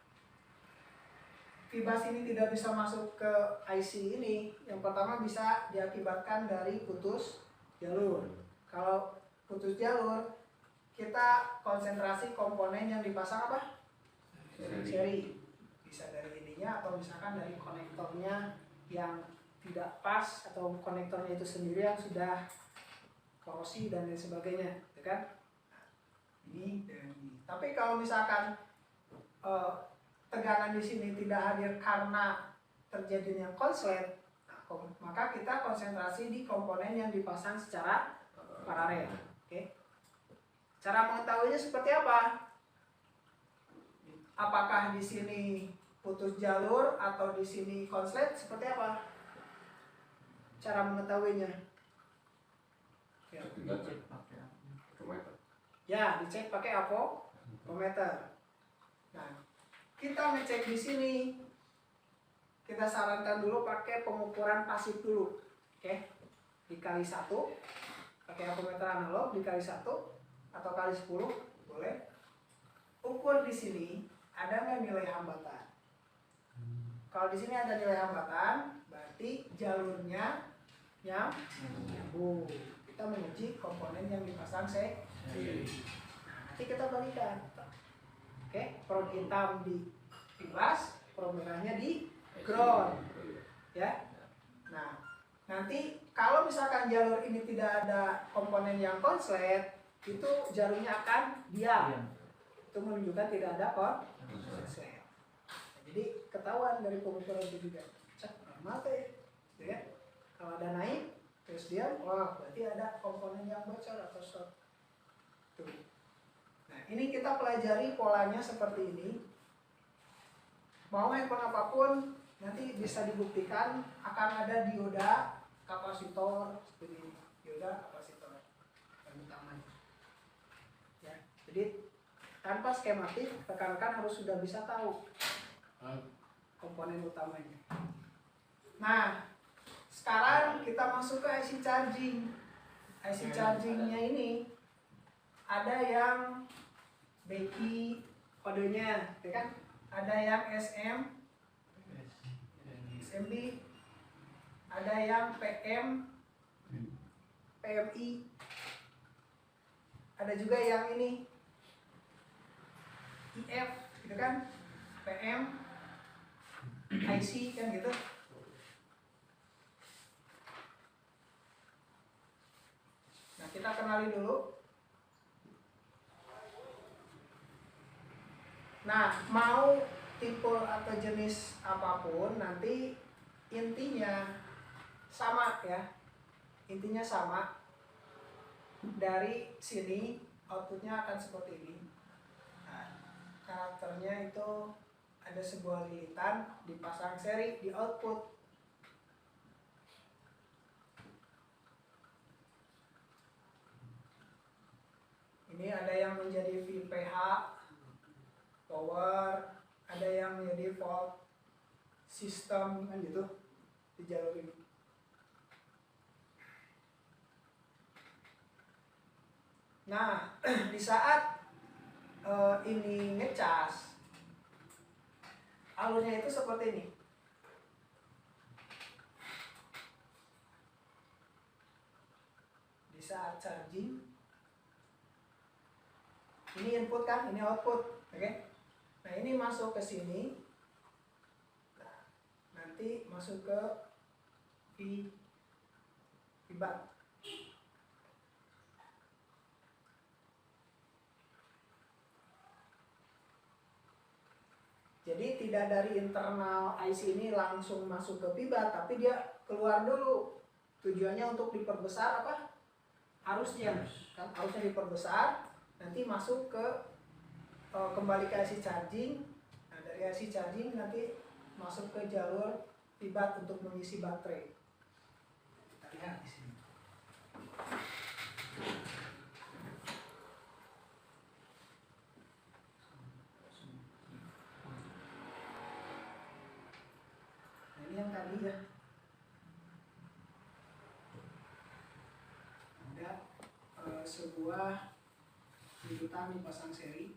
fibas ini tidak bisa masuk ke IC ini. Yang pertama bisa diakibatkan dari putus jalur. Kalau putus jalur, kita konsentrasi komponen yang dipasang apa? Seri. Bisa dari ininya atau misalkan dari konektornya yang tidak pas atau konektornya itu sendiri yang sudah korosi dan lain sebagainya, ya kan? Ini dan ini. Tapi kalau misalkan tegangan di sini tidak hadir karena terjadinya konslet, maka kita konsentrasi di komponen yang dipasang secara paralel. Oke. Cara mengetahuinya seperti apa? Apakah di sini putus jalur atau di sini konslet? Seperti apa? Cara mengetahuinya? Ya, dicek pakai ampometer. Nah, kita ngecek di sini, kita sarankan dulu pakai pengukuran pasif dulu, oke? Dikali 1, pakai ampometer analog dikali 1 atau kali 10 boleh. Ukur di sini ada nggak nilai hambatan? Kalau di sini ada nilai hambatan, berarti jalurnya nyambung. Kita menguji komponen yang dipasang seri. Nanti kita balikan. Oke, probe hitam di fibas, probe merahnya di ground, ya. Nah, nanti kalau misalkan jalur ini tidak ada komponen yang konslet, itu jalurnya akan diam. Itu menunjukkan tidak ada konslet. Nah, jadi ketahuan dari pengukuran itu juga. Cek normal ya. Kalau ada naik terus diam, wah berarti ada komponen yang bocor atau short. Tuh. Nah, ini kita pelajari polanya seperti ini. Mau handphone apapun, nanti bisa dibuktikan akan ada dioda, kapasitor, seperti ini. Dioda, kapasitor, yang utamanya. Ya, jadi tanpa skematik, rekan-rekan harus sudah bisa tahu komponen utamanya. Nah, sekarang kita masuk ke IC charging. IC chargingnya ini ada yang BQ kodenya, ya kan? Ada yang SMB, ada yang PMI, ada juga yang ini IF, gitu kan? PM, IC kan gitu. Nah, kita kenali dulu. Nah, mau tipe atau jenis apapun, nanti intinya sama ya. Intinya sama. Dari sini outputnya akan seperti ini. Nah, karakternya itu ada sebuah lilitan dipasang seri di output. Ini ada yang menjadi VPH power, ada yang menjadi volt system kan gitu di jalur ini. Nah, di saat ini ngecas, alurnya itu seperti ini. Di saat charging, ini input kan, ini output, oke? Nah, ini masuk ke sini. Nah, nanti masuk ke feedback. Jadi tidak dari internal IC ini langsung masuk ke feedback, tapi dia keluar dulu. Tujuannya untuk diperbesar apa? Arusnya. Kan arusnya diperbesar, nanti masuk ke kembali ke IC charging. Nah, dari IC charging nanti masuk ke jalur feedback untuk mengisi baterai. Kita lihat di sini. Nah, ini yang tadi ya. Ada sebuah lilitan dipasang seri.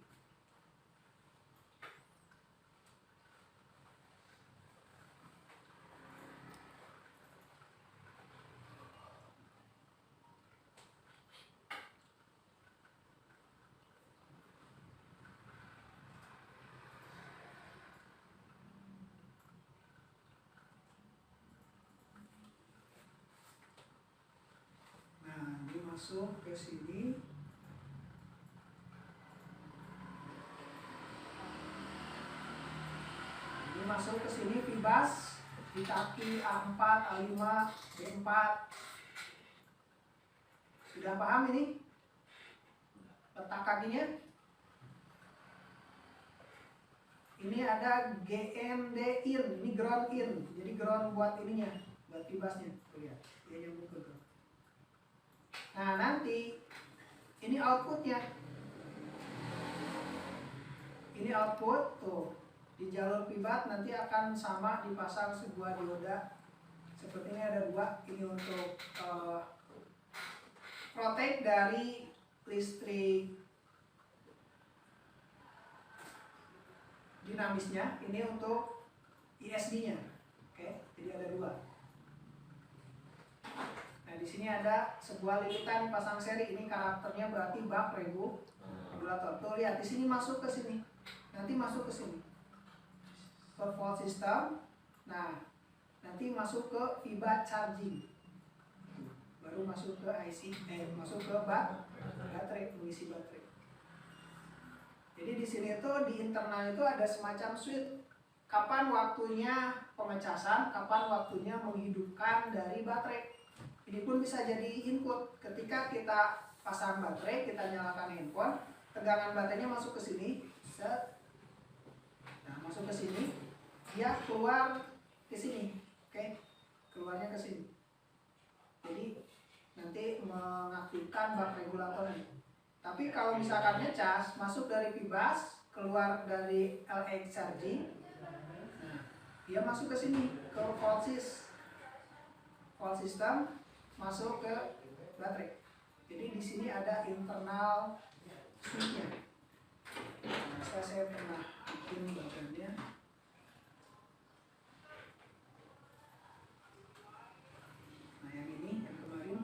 masuk ke sini. Ini masuk ke sini fibas di kaki A4, A5, B4. Sudah paham ini? Letak kakinya. Ini ada GND in, ini ground in. Jadi ground buat ininya, buat fibasnya. Tuh lihat, dia nyambung ke ground. Nah, nanti ini outputnya. Ini output tuh. Di jalur fibat nanti akan sama dipasang sebuah dioda. Seperti ini ada dua. Ini untuk protect dari listrik dinamisnya. Ini untuk ISD-nya. Oke, jadi ada dua. Nah, di sini ada sebuah lilitan pasang seri. Ini karakternya berarti bak regulator. Tuh lihat di sini masuk ke sini. Nanti masuk ke sini. Ke volt system. Nah, nanti masuk ke fibat charging. Baru masuk ke IC, masuk ke baterai, mengisi baterai. Jadi di sini tuh di internal itu ada semacam switch. Kapan waktunya pemecasan, kapan waktunya menghidupkan dari baterai. Ini pun bisa jadi input. Ketika kita pasang baterai, kita nyalakan handphone, tegangan baterainya masuk ke sini, set. Nah, masuk ke sini, dia keluar ke sini, oke? Keluarnya ke sini. Jadi nanti mengaktifkan bak regulatornya. Tapi kalau misalkan ngecas, masuk dari fibas, keluar dari LX charging, nah, dia masuk ke sini, ke volt system, masuk ke baterai. Jadi di sini ada internal switchnya. Nah, saya pernah bikin bagiannya. Nah, yang ini yang kemarin.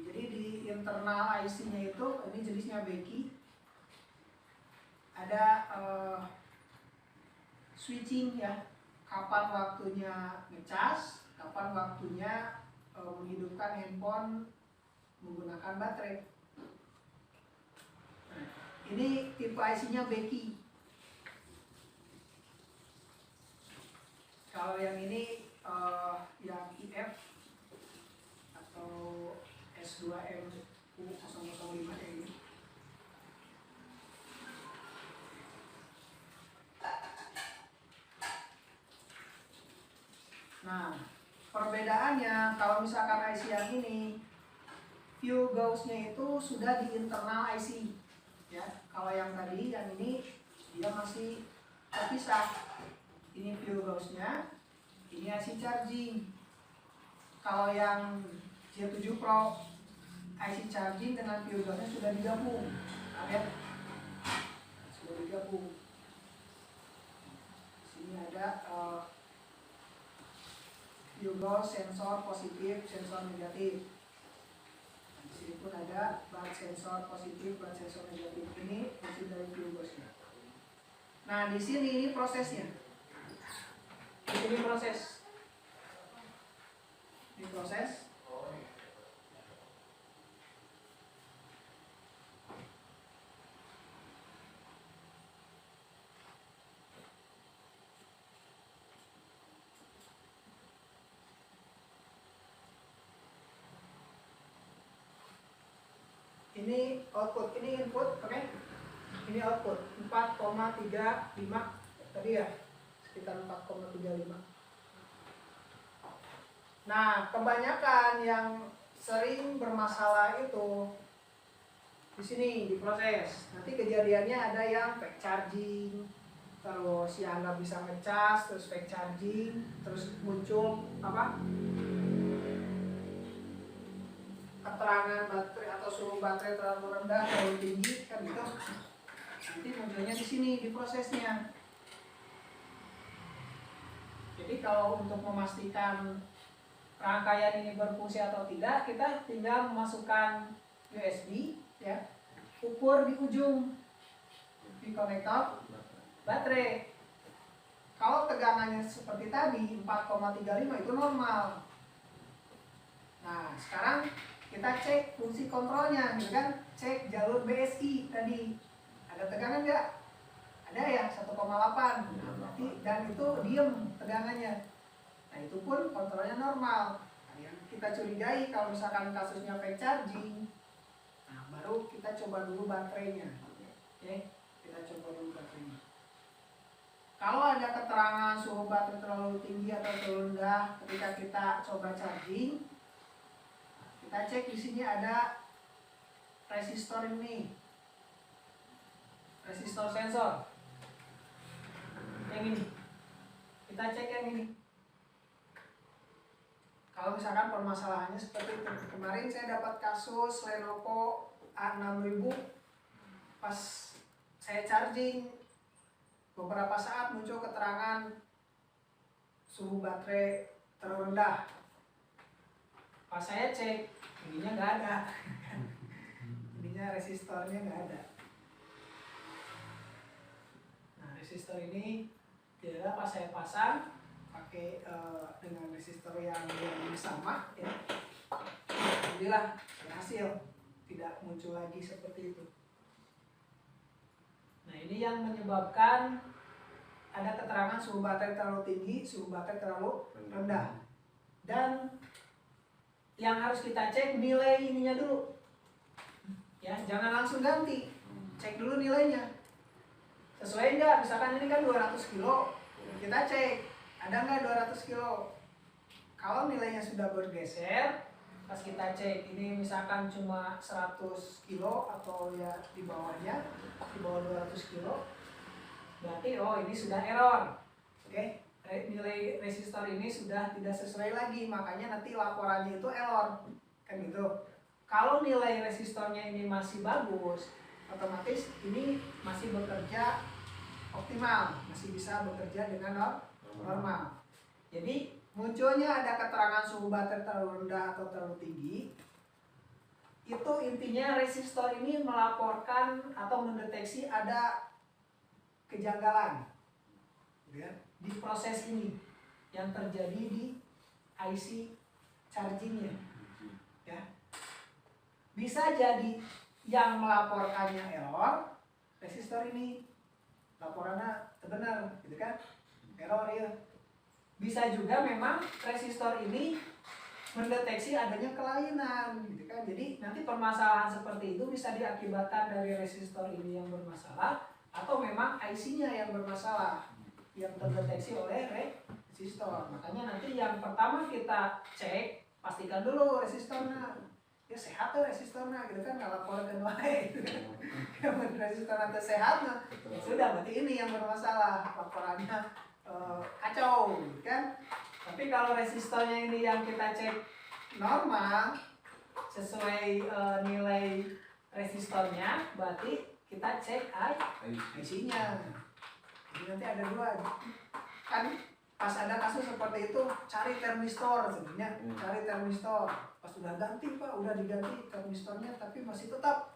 Jadi di internal IC-nya itu, ini jenisnya Becky, ada switching ya, kapan waktunya ngecas, kapan waktunya menghidupkan handphone menggunakan baterai. Nah, ini tipe IC-nya Becky. Kalau yang ini yang IF atau S2MU005 kayak ini. Nah, perbedaannya kalau misalkan IC yang ini, view Gauss-nya itu sudah di internal IC. Ya, kalau yang tadi, yang ini dia masih terpisah. Ini view Gauss-nya, ini IC charging. Kalau yang J7 Pro, IC charging dengan view Gauss-nya sudah digabung. Lihat, sudah digabung. Sini ada view Gauss, sensor positif, sensor negatif. Di sini pun ada bat sensor positif, bat sensor negatif. Ini fungsi dari view Gauss-nya. Nah, di sini ini prosesnya. Di sini proses. Ini proses. Ini output, ini input, oke? Ini output 4,35 tadi ya, sekitar 4,35. Nah, kebanyakan yang sering bermasalah itu di sini diproses. Nanti kejadiannya ada yang fake charging, terus yang nggak bisa ngecas, terus fake charging, terus muncul apa? Keterangan baterai atau suhu baterai terlalu rendah, terlalu tinggi, kan gitu. Nanti munculnya di sini di prosesnya. Jadi kalau untuk memastikan rangkaian ini berfungsi atau tidak, kita tinggal memasukkan USB ya ukur di ujung di konektor baterai. Kalau tegangannya seperti tadi 4,35 itu normal. Nah sekarang kita cek fungsi kontrolnya, gitu kan? Cek jalur BSI tadi ada tegangan nggak? Ada ya 1,8. Nah, berarti dan itu diem tegangannya. Nah itu pun kontrolnya normal. Nah, yang kita curigai kalau misalkan kasusnya fake charging, nah baru kita coba dulu baterainya. Oke, kita coba dulu baterainya. Kalau ada keterangan suhu baterai terlalu tinggi atau terlalu rendah ketika kita coba charging, kita cek di sini ada resistor ini, resistor sensor. Yang ini, kita cek yang ini. Kalau misalkan permasalahannya seperti itu, kemarin saya dapat kasus Lenovo A6000, pas saya charging beberapa saat muncul keterangan suhu baterai terlalu rendah. Pas saya cek, ininya nggak ada, ininya resistornya nggak ada. Nah resistor ini tidak pas saya pasang pakai dengan resistor yang sama ya, alhamdulillah berhasil, tidak muncul lagi seperti itu. Nah ini yang menyebabkan ada keterangan suhu baterai terlalu tinggi, suhu baterai terlalu rendah. Dan yang harus kita cek nilai ininya dulu ya, jangan langsung ganti, cek dulu nilainya sesuai enggak. Misalkan ini kan 200 kilo, kita cek ada nggak 200 kilo. Kalau nilainya sudah bergeser, pas kita cek ini misalkan cuma 100 kilo atau ya di bawahnya, di bawah 200 kilo, berarti oh ini sudah error. Oke, nilai resistor ini sudah tidak sesuai lagi, makanya nanti laporannya itu error, kan gitu. Kalau nilai resistornya ini masih bagus, otomatis ini masih bekerja optimal, masih bisa bekerja dengan normal. Jadi munculnya ada keterangan suhu baterai terlalu rendah atau terlalu tinggi, itu intinya resistor ini melaporkan atau mendeteksi ada kejanggalan ya, di proses ini yang terjadi di IC chargingnya ya. Bisa jadi yang melaporkannya error, resistor ini laporannya benar gitu kan, error ya. Bisa juga memang resistor ini mendeteksi adanya kelainan gitu kan. Jadi nanti permasalahan seperti itu bisa diakibatkan dari resistor ini yang bermasalah atau memang IC-nya yang bermasalah yang terdeteksi oleh resistor. Makanya nanti yang pertama kita cek, pastikan dulu resistornya ya sehat tuh resistornya gitu kan, nggak laporkan wae gitu kan. Yang resistornya sehat nah, ya sudah berarti ini yang bermasalah, laporannya kacau gitu kan. Tapi kalau resistornya ini yang kita cek normal sesuai nilai resistornya, berarti kita cek IC-nya. Jadi nanti ada dua kan, pas ada kasus seperti itu cari termistor sebenarnya, cari termistor. Pas udah ganti pak, udah diganti termistornya tapi masih tetap.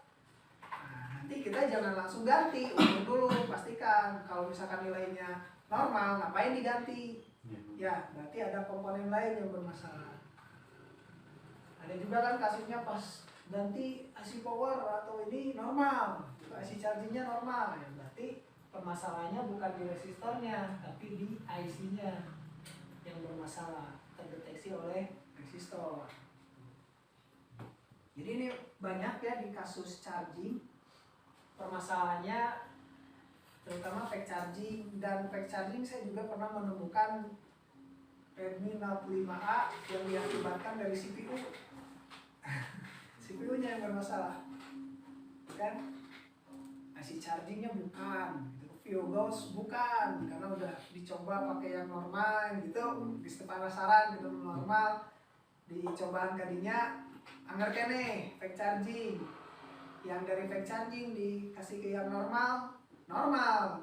Nah, nanti kita jangan langsung ganti, ukur dulu, pastikan kalau misalkan nilainya normal, ngapain diganti? Ya, berarti ada komponen lain yang bermasalah. Ada juga kan kasusnya pas ganti IC power atau ini normal, IC chargingnya normal, ya berarti permasalahannya bukan di resistornya, tapi di IC-nya yang bermasalah, terdeteksi oleh resistor. Jadi ini banyak ya di kasus charging, permasalahannya terutama fake charging. Dan fake charging saya juga pernah menemukan Redmi Note 5A yang diakibatkan dari CPU. CPU-nya yang bermasalah, kan? IC chargingnya bukan, Viogos bukan, karena udah dicoba pakai yang normal gitu, di penasaran gitu normal, dicobaan kadinya anggar kene fake charging, yang dari fake charging dikasih ke yang normal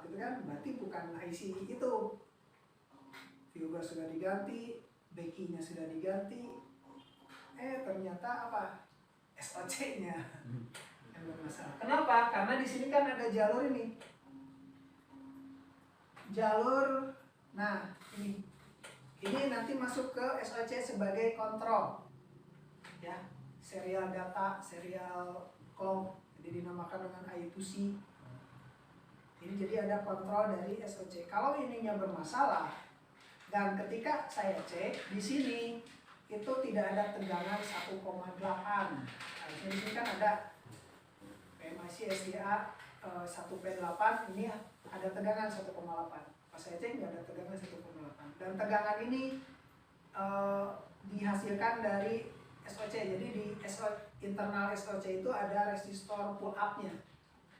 gitu kan, berarti bukan IC itu. Viogos sudah diganti, bekinya sudah diganti, ternyata apa? SOC-nya yang bermasalah. Kenapa? Karena di sini kan ada jalur ini. Jalur, nah ini nanti masuk ke SOC sebagai kontrol, ya, serial data, serial clock, jadi dinamakan dengan I2C. Ini jadi ada kontrol dari SOC. Kalau ininya bermasalah dan ketika saya cek di sini itu tidak ada tegangan 1,8. Harusnya di sini kan ada PMIC SDA 1P8, ini ada tegangan 1,8. Pas saya cek nggak ada tegangan 1,8. Dan tegangan ini dihasilkan dari SOC. Jadi di internal SOC itu ada resistor pull up-nya.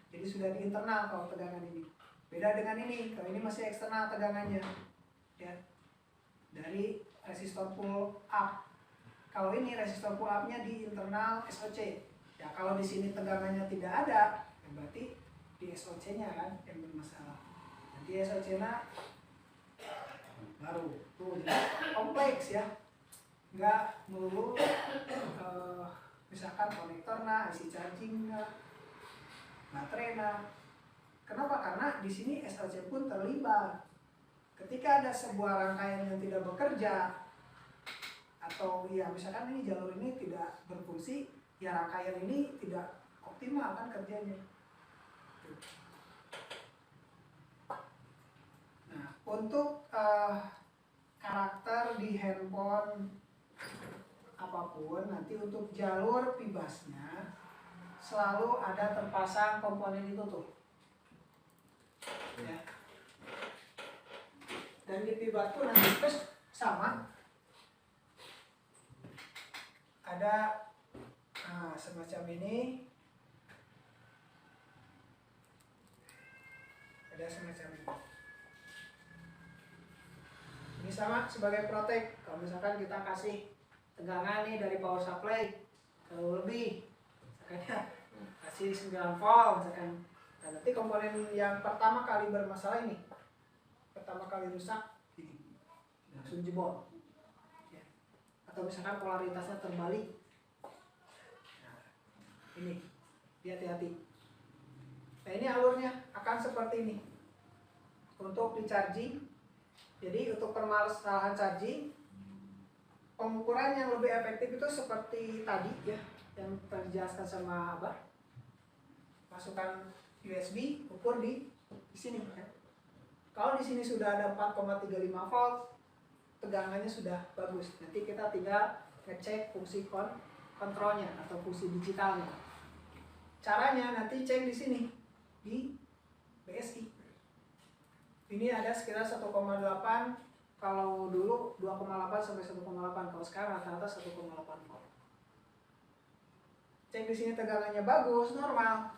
Jadi sudah di internal kalau tegangan ini. Beda dengan ini, kalau ini masih eksternal tegangannya. Ya. Dari resistor pull up. Kalau ini resistor pull up-nya di internal SOC. Ya, kalau di sini tegangannya tidak ada, ya berarti di SOC-nya kan yang bermasalah. Nanti SOC-nya baru tuh jadi kompleks ya. Enggak melulu misalkan konektor nah, IC charging nah, baterai nah. Kenapa? Karena di sini SOC pun terlibat. Ketika ada sebuah rangkaian yang tidak bekerja atau ya misalkan ini jalur ini tidak berfungsi, ya rangkaian ini tidak optimal kan kerjanya. Nah, untuk karakter di handphone apapun, nanti untuk jalur pibasnya selalu ada terpasang komponen itu tuh. Ya. Dan di pibas pun nanti terus sama. Ada semacam ini. Ada semacam ini. Ini sama sebagai protek. Kalau misalkan kita kasih tegangan nih dari power supply kalau lebih, misalkan kasih 9 volt misalkan. Nah, nanti komponen yang pertama kali bermasalah ini, pertama kali rusak, ini langsung jebol. Ya. Atau misalkan polaritasnya terbalik. Nah, ini, hati-hati. Nah, ini alurnya akan seperti ini. Untuk di charging, jadi untuk permasalahan charging, pengukuran yang lebih efektif itu seperti tadi ya, yang terjelaskan sama Abah. Masukkan USB, ukur di sini ya. Kalau di sini sudah ada 4,35 volt, tegangannya sudah bagus. Nanti kita tinggal ngecek fungsi kontrolnya atau fungsi digitalnya. Caranya nanti cek di sini di BSI. Ini ada sekitar 1,8, kalau dulu 2,8 sampai 1,8, kalau sekarang rata-rata 1,8 volt. Cek di sini tegangannya bagus, normal.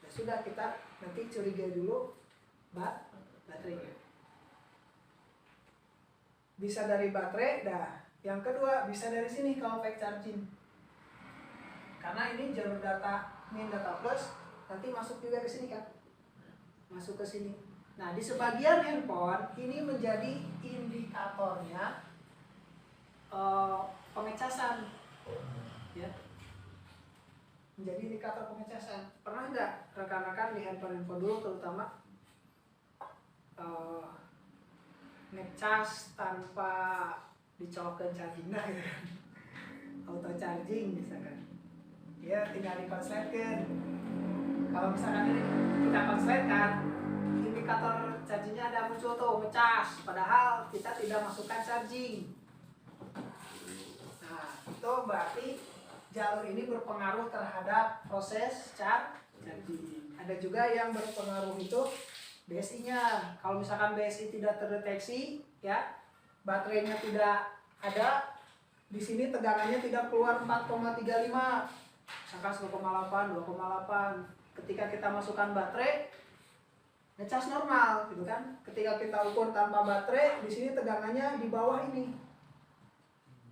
Ya sudah, kita nanti curigai dulu baterainya. Bisa dari baterai, dah. Yang kedua bisa dari sini kalau fast charging. Karena ini jalur data min data plus nanti masuk juga ke sini kan. Masuk ke sini. Nah, di sebagian handphone ini menjadi indikatornya pengecasan. Ya. Menjadi indikator pengecasan. Pernah nggak rekan-rekan di handphone dulu terutama ngecas tanpa dicolokkan charging gitu kan? Auto charging misalkan, ya tinggal dikonsletkan. Kalau misalkan ini kita konsletkan, indikator chargingnya ada muncul tuh ngecas, padahal kita tidak masukkan charging. Nah, itu berarti jalur ini berpengaruh terhadap proses charging. Ada juga yang berpengaruh itu BSI-nya. Kalau misalkan BSI tidak terdeteksi, ya, baterainya tidak ada, di sini tegangannya tidak keluar 4,35, misalkan 1,8, 2,8. Ketika kita masukkan baterai, ngecas normal, gitu kan? Ketika kita ukur tanpa baterai, di sini tegangannya di bawah ini.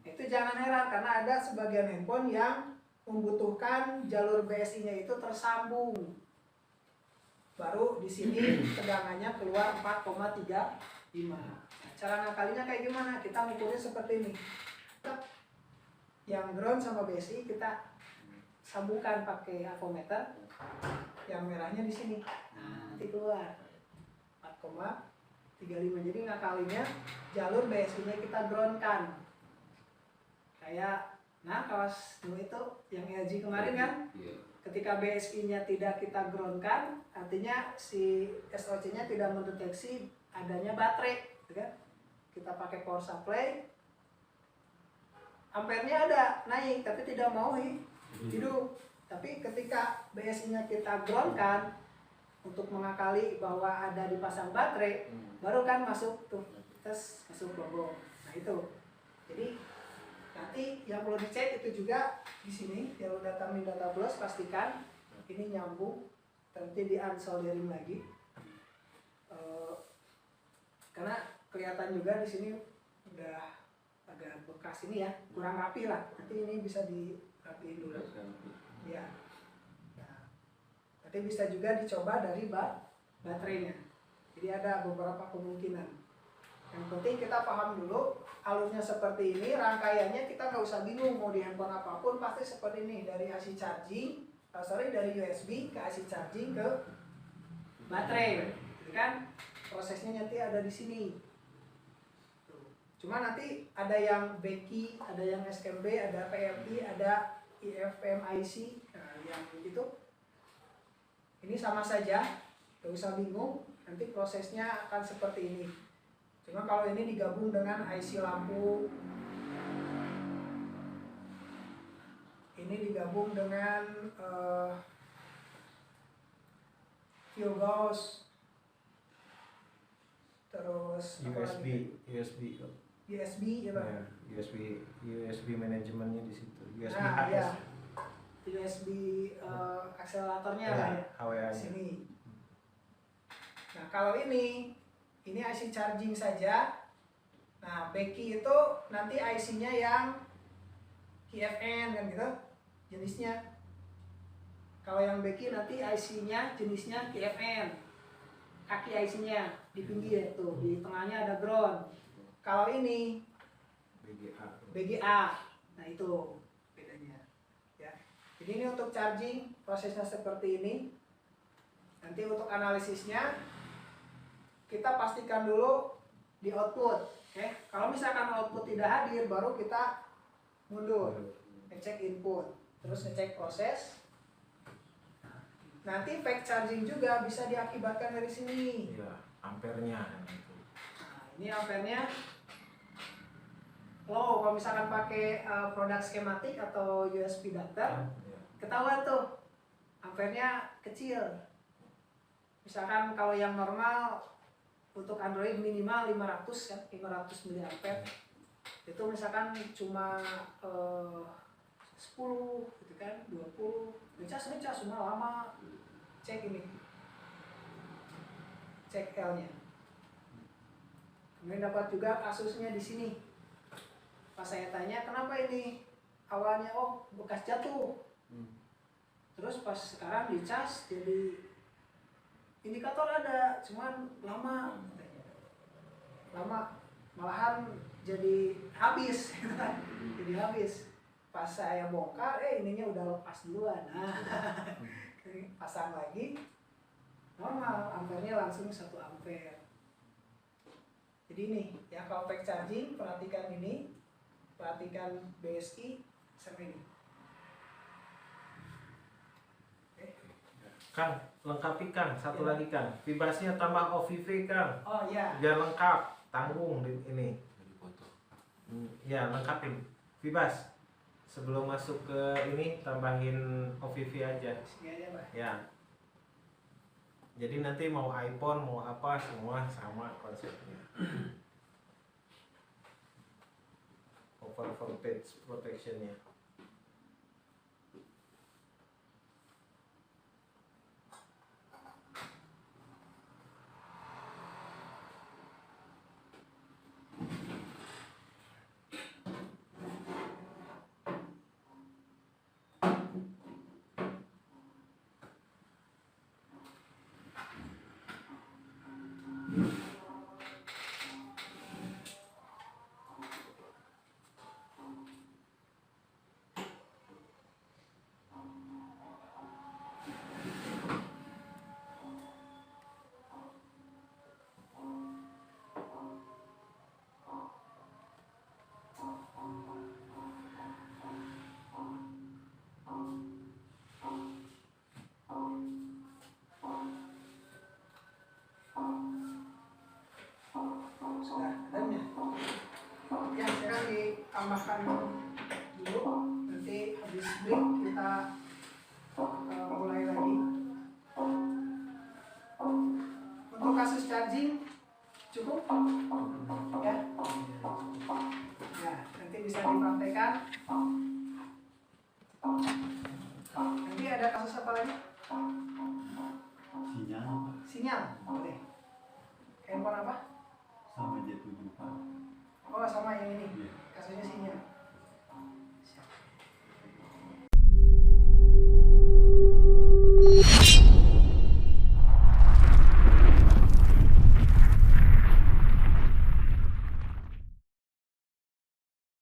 Itu jangan heran karena ada sebagian handphone yang membutuhkan jalur BSI-nya itu tersambung. Baru di sini tegangannya keluar 4,35. Nah, cara ngakalinya kayak gimana? Kita ngukurnya seperti ini. Yang ground sama BSI kita sambungkan pakai avometer, yang merahnya di sini. Nah, nanti keluar 4,35. Jadi ngakalinya jalur BSI-nya kita groundkan. Kayak kaos dulu itu yang LG kemarin kan, Iya. ketika BSI-nya tidak kita groundkan, artinya si SOC-nya tidak mendeteksi adanya baterai, gitu kan? Kita pakai power supply, ampernya ada naik tapi tidak mau hidup. Tapi ketika BSI-nya kita groundkan untuk mengakali bahwa ada dipasang baterai, baru kan masuk tuh tes masuk logo. Nah itu. Jadi nanti yang perlu dicek itu juga di sini jalur data min data bus, pastikan ini nyambung, nanti di unsoldering lagi. Karena kelihatan juga di sini udah agak bekas ini ya, kurang rapi lah. Nanti ini bisa dirapiin dulu. Ya. Nah, nanti bisa juga dicoba dari baterainya. Jadi ada beberapa kemungkinan. Yang penting kita paham dulu alurnya seperti ini, rangkaiannya kita nggak usah bingung mau di handphone apapun pasti seperti ini, dari AC charging, dari USB ke AC charging ke baterai, gitu kan? Prosesnya nanti ada di sini. Cuma nanti ada yang Becky, ada yang SMB, ada PMI, ada IFMIC, nah, yang itu ini sama saja, nggak usah bingung. Nanti prosesnya akan seperti ini. Cuma kalau ini digabung dengan IC lampu, ini digabung dengan fuel gauge, terus USB ya Bang. Ya, USB manajemennya di situ. USB Nah, HS. ya. USB akseleratornya Ya, lah ya. HWA-nya. Sini. Nah, kalau ini IC charging saja. Nah, Becky itu nanti IC-nya yang KFN kan gitu jenisnya. Kalau yang Becky nanti IC-nya jenisnya KFN. Kaki IC-nya di pinggir tuh, di tengahnya ada ground. Kalau ini BGA. Nah, itu bedanya. Ya. Jadi ini untuk charging prosesnya seperti ini. Nanti untuk analisisnya kita pastikan dulu di output. Oke, kalau misalkan output tidak hadir, baru kita mundur, ngecek input, terus ngecek proses. Nanti fake charging juga bisa diakibatkan dari sini. Iya, ampernya. Nah, ini ampernya low. Kalau misalkan pakai produk skematik atau USB adapter, ketahuan tuh ampernya kecil. Misalkan kalau yang normal untuk Android minimal 500 kan, 500 mAh. Itu misalkan cuma 10 gitu kan, 20. Ngecas cuma lama. Cek ini. Cek L-nya. Kemudian dapat juga kasusnya di sini. Pas saya tanya, "Kenapa ini?" Awalnya bekas jatuh. Terus pas sekarang dicas jadi indikator ada, cuman lama, malahan jadi habis, jadi habis. Pas saya bongkar, ininya udah lepas duluan. Nah, pasang lagi, normal, ampernya langsung 1 ampere. Jadi ini, ya kalau fake charging, perhatikan ini, perhatikan BSI sama ini. Kang, lengkapi Kang, satu lagi Kang. Vibrasinya tambah OVV Kang. Oh iya. Biar lengkap, tanggung ini. Ya, lengkapin. Vibas. Sebelum masuk ke ini tambahin OVV aja. Sini aja, Pak. Ya. Jadi nanti mau iPhone, mau apa semua sama konsepnya. Over voltage protectionnya. tambahkan dulu, nanti habis break kita mulai lagi. Untuk kasus charging cukup ya, ya nanti bisa dipraktekkan. Nanti ada kasus apa lagi? Sinyal boleh. Handphone apa? Sama J7 Pak. Oh sama yang ini, Iya. kasusnya sinyal.